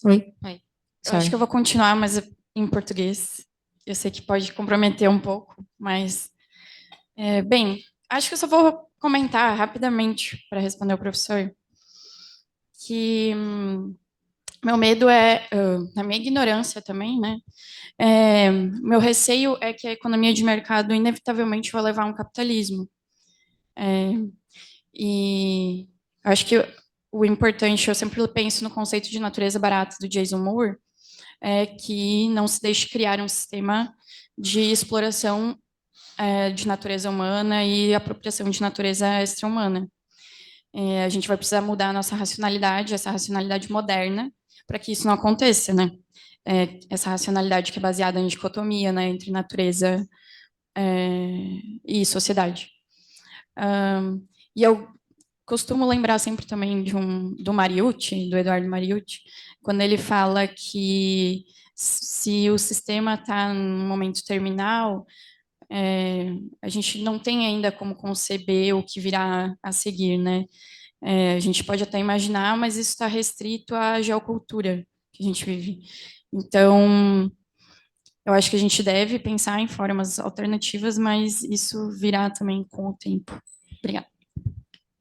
Oi. Oi. Eu acho que eu vou continuar, mas em português. Eu sei que pode comprometer um pouco, mas bem, acho que eu só vou comentar rapidamente para responder ao professor que meu medo na minha ignorância também, né? Meu receio é que a economia de mercado inevitavelmente vai levar a um capitalismo. E acho que o importante, eu sempre penso no conceito de natureza barata do Jason Moore, é que não se deixe criar um sistema de exploração de natureza humana e apropriação de natureza extra-humana. A gente vai precisar mudar a nossa racionalidade, essa racionalidade moderna, para que isso não aconteça, né? Essa racionalidade que é baseada em dicotomia, né, entre natureza e sociedade. E eu costumo lembrar sempre também do Mariucci, do Eduardo Mariucci, quando ele fala que se o sistema está num momento terminal, a gente não tem ainda como conceber o que virá a seguir, né? A gente pode até imaginar, mas isso está restrito à geocultura que a gente vive. Então, eu acho que a gente deve pensar em formas alternativas, mas isso virá também com o tempo. Obrigada.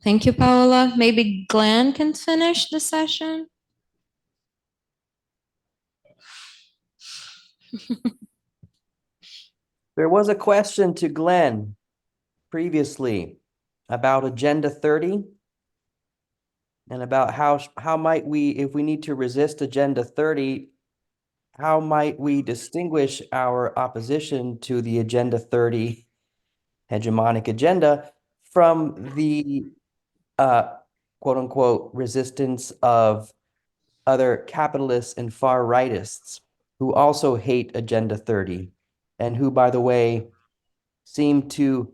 Thank you, Paola. Maybe Glen can finish the session. There was a question to Glen previously about Agenda 30 and about how might we, if we need to resist Agenda 30, how might we distinguish our opposition to the Agenda 30 hegemonic agenda from the quote unquote resistance of other capitalists and far rightists who also hate Agenda 30 and who, by the way, seem to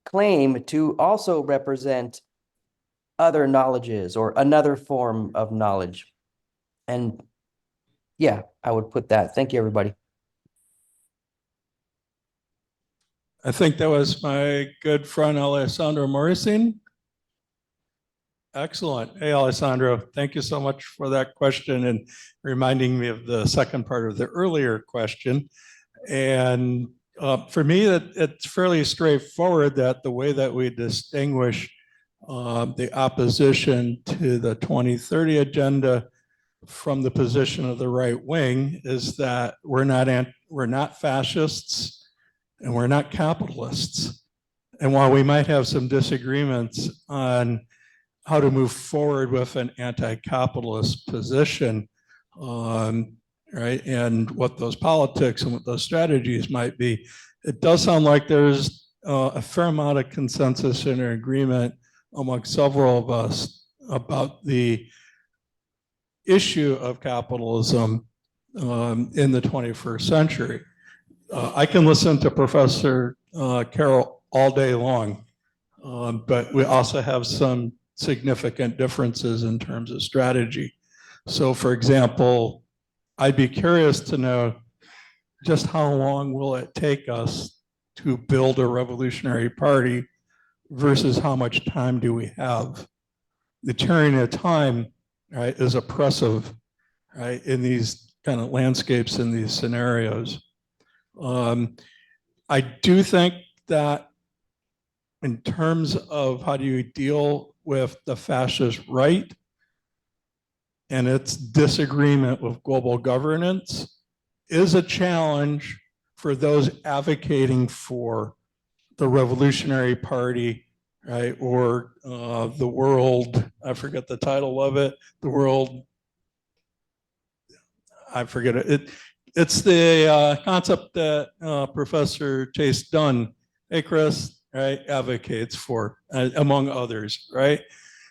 claim to also represent other knowledges or another form of knowledge. And yeah, I would put that. Thank you, everybody. I think that was my good friend Alessandro Morrison. Excellent. Hey, Alessandro, thank you so much for that question and reminding me of the second part of the earlier question. And for me, it's fairly straightforward that the way that we distinguish the opposition to the 2030 agenda from the position of the right wing is that we're not fascists and we're not capitalists. And while we might have some disagreements on how to move forward with an anti-capitalist position, right, and what those politics and what those strategies might be, it does sound like there's a fair amount of consensus and agreement among several of us about the issue of capitalism in the 21st century. I can listen to Professor Carroll all day long. But we also have some significant differences in terms of strategy. So for example, I'd be curious to know just how long will it take us to build a revolutionary party versus how much time do we have? The tyranny of time, right, is oppressive, right, in these kind of landscapes, in these scenarios. I do think that in terms of how do you deal with the fascist right and its disagreement with global governance is a challenge for those advocating for the Revolutionary Party, right, or the world, I forget the title of it, the world, I forget it. It's the concept that Professor Chase Dunn, hey Chris, right, advocates for, among others, right?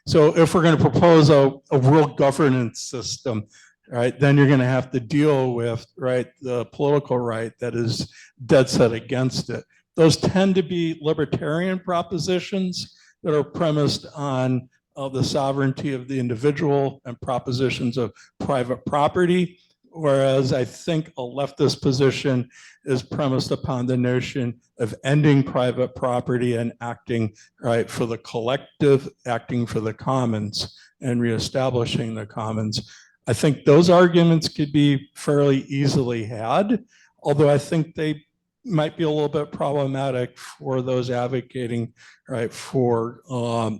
So if we're going to propose a world governance system, right, then you're going to have to deal with, right, the political right that is dead set against it. Those tend to be libertarian propositions that are premised on the sovereignty of the individual and propositions of private property. Whereas I think a leftist position is premised upon the notion of ending private property and acting, right, for the collective, acting for the commons and reestablishing the commons. I think those arguments could be fairly easily had, although I think they might be a little bit problematic for those advocating, right, for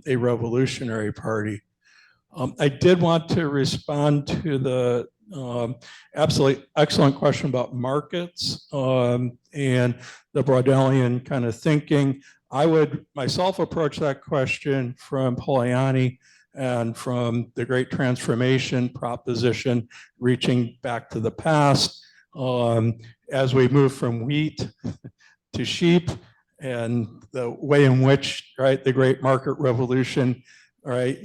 a revolutionary party. I did want to respond to the absolutely excellent question about markets and the Brodelian kind of thinking. I would myself approach that question from Polanyi and from the Great Transformation proposition, reaching back to the past. As we move from wheat to sheep, and the way in which, right, the Great Market Revolution, right,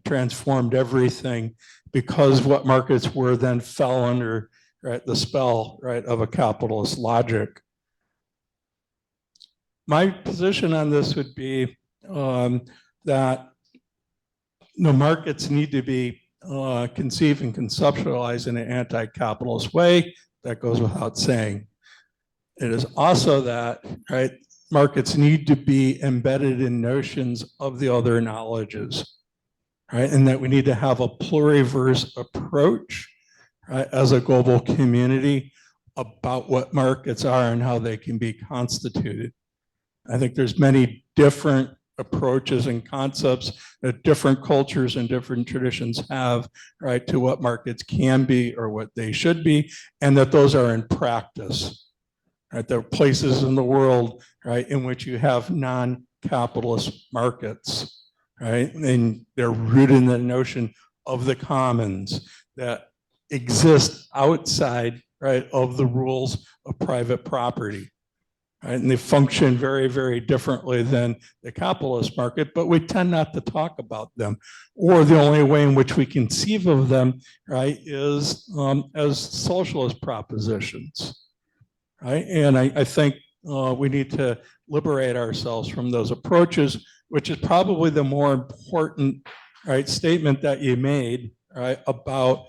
transformed everything, because what markets were then fell under, right, the spell, right, of a capitalist logic. My position on this would be that the markets need to be conceived and conceptualized in an anti-capitalist way. That goes without saying. It is also that, right, markets need to be embedded in notions of the other knowledges, right? And that we need to have a pluriverse approach, right, as a global community about what markets are and how they can be constituted. I think there's many different approaches and concepts that different cultures and different traditions have, right, to what markets can be or what they should be, and that those are in practice. Right? There are places in the world, right, in which you have non-capitalist markets, right? And they're rooted in the notion of the commons that exist outside, right, of the rules of private property. Right? And they function very, very differently than the capitalist market, but we tend not to talk about them. Or the only way in which we conceive of them, right, is as socialist propositions. Right? And I think we need to liberate ourselves from those approaches, which is probably the more important, right, statement that you made, right, about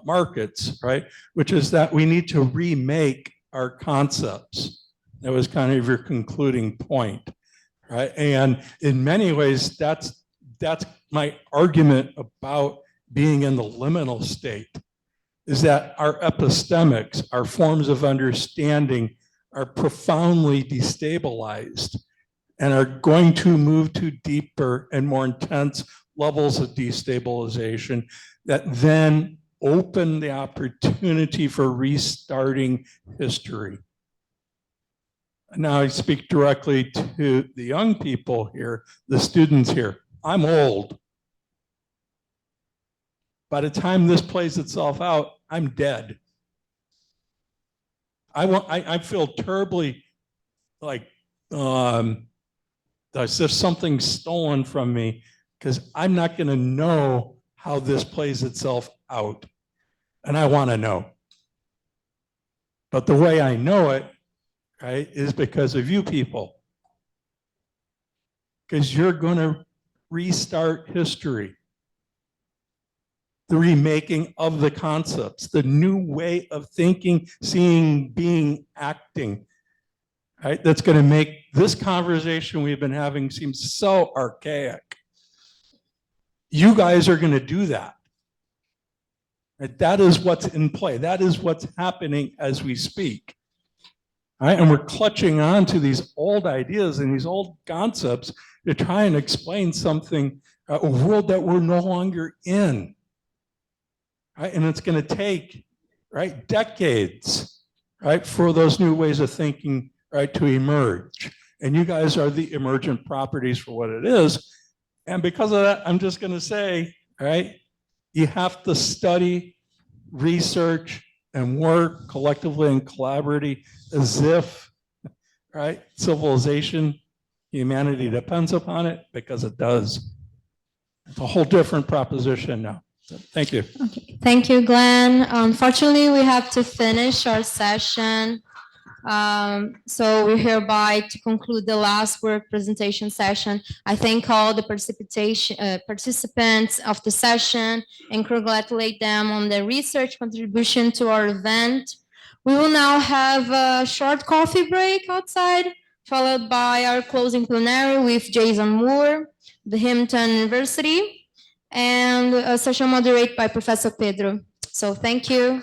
markets, right, which is that we need to remake our concepts. That was kind of your concluding point, right? And in many ways, that's my argument about being in the liminal state, is that our epistemics, our forms of understanding, are profoundly destabilized and are going to move to deeper and more intense levels of destabilization that then open the opportunity for restarting history. Now I speak directly to the young people here, the students here. I'm old. By the time this plays itself out, I'm dead. I feel terribly like as if something's stolen from me, because I'm not going to know how this plays itself out. And I want to know. But the way I know it, right, is because of you people. because you're going to restart history. The remaking of the concepts, the new way of thinking, seeing, being, acting, right? That's going to make this conversation we've been having seem so archaic. You guys are going to do that. Right? That is what's in play. That is what's happening as we speak. Right? And we're clutching on to these old ideas and these old concepts to try and explain something, a world that we're no longer in. Right? And it's going to take, right, decades, right, for those new ways of thinking, right, to emerge. And you guys are the emergent properties for what it is. And because of that, I'm just going to say, right, you have to study, research, and work collectively and collaboratively as if, right, civilization, humanity depends upon it, because it does. It's a whole different proposition now. So, thank you. Okay. Thank you, Glenn. Unfortunately, we have to finish our session. So we hereby to conclude the last work presentation session. I thank all the participants of the session and congratulate them on their research contribution to our event. We will now have a short coffee break outside, followed by our closing plenary with Jason Moore, the Hampton University, and a session moderated by Professor Pedro. So thank you.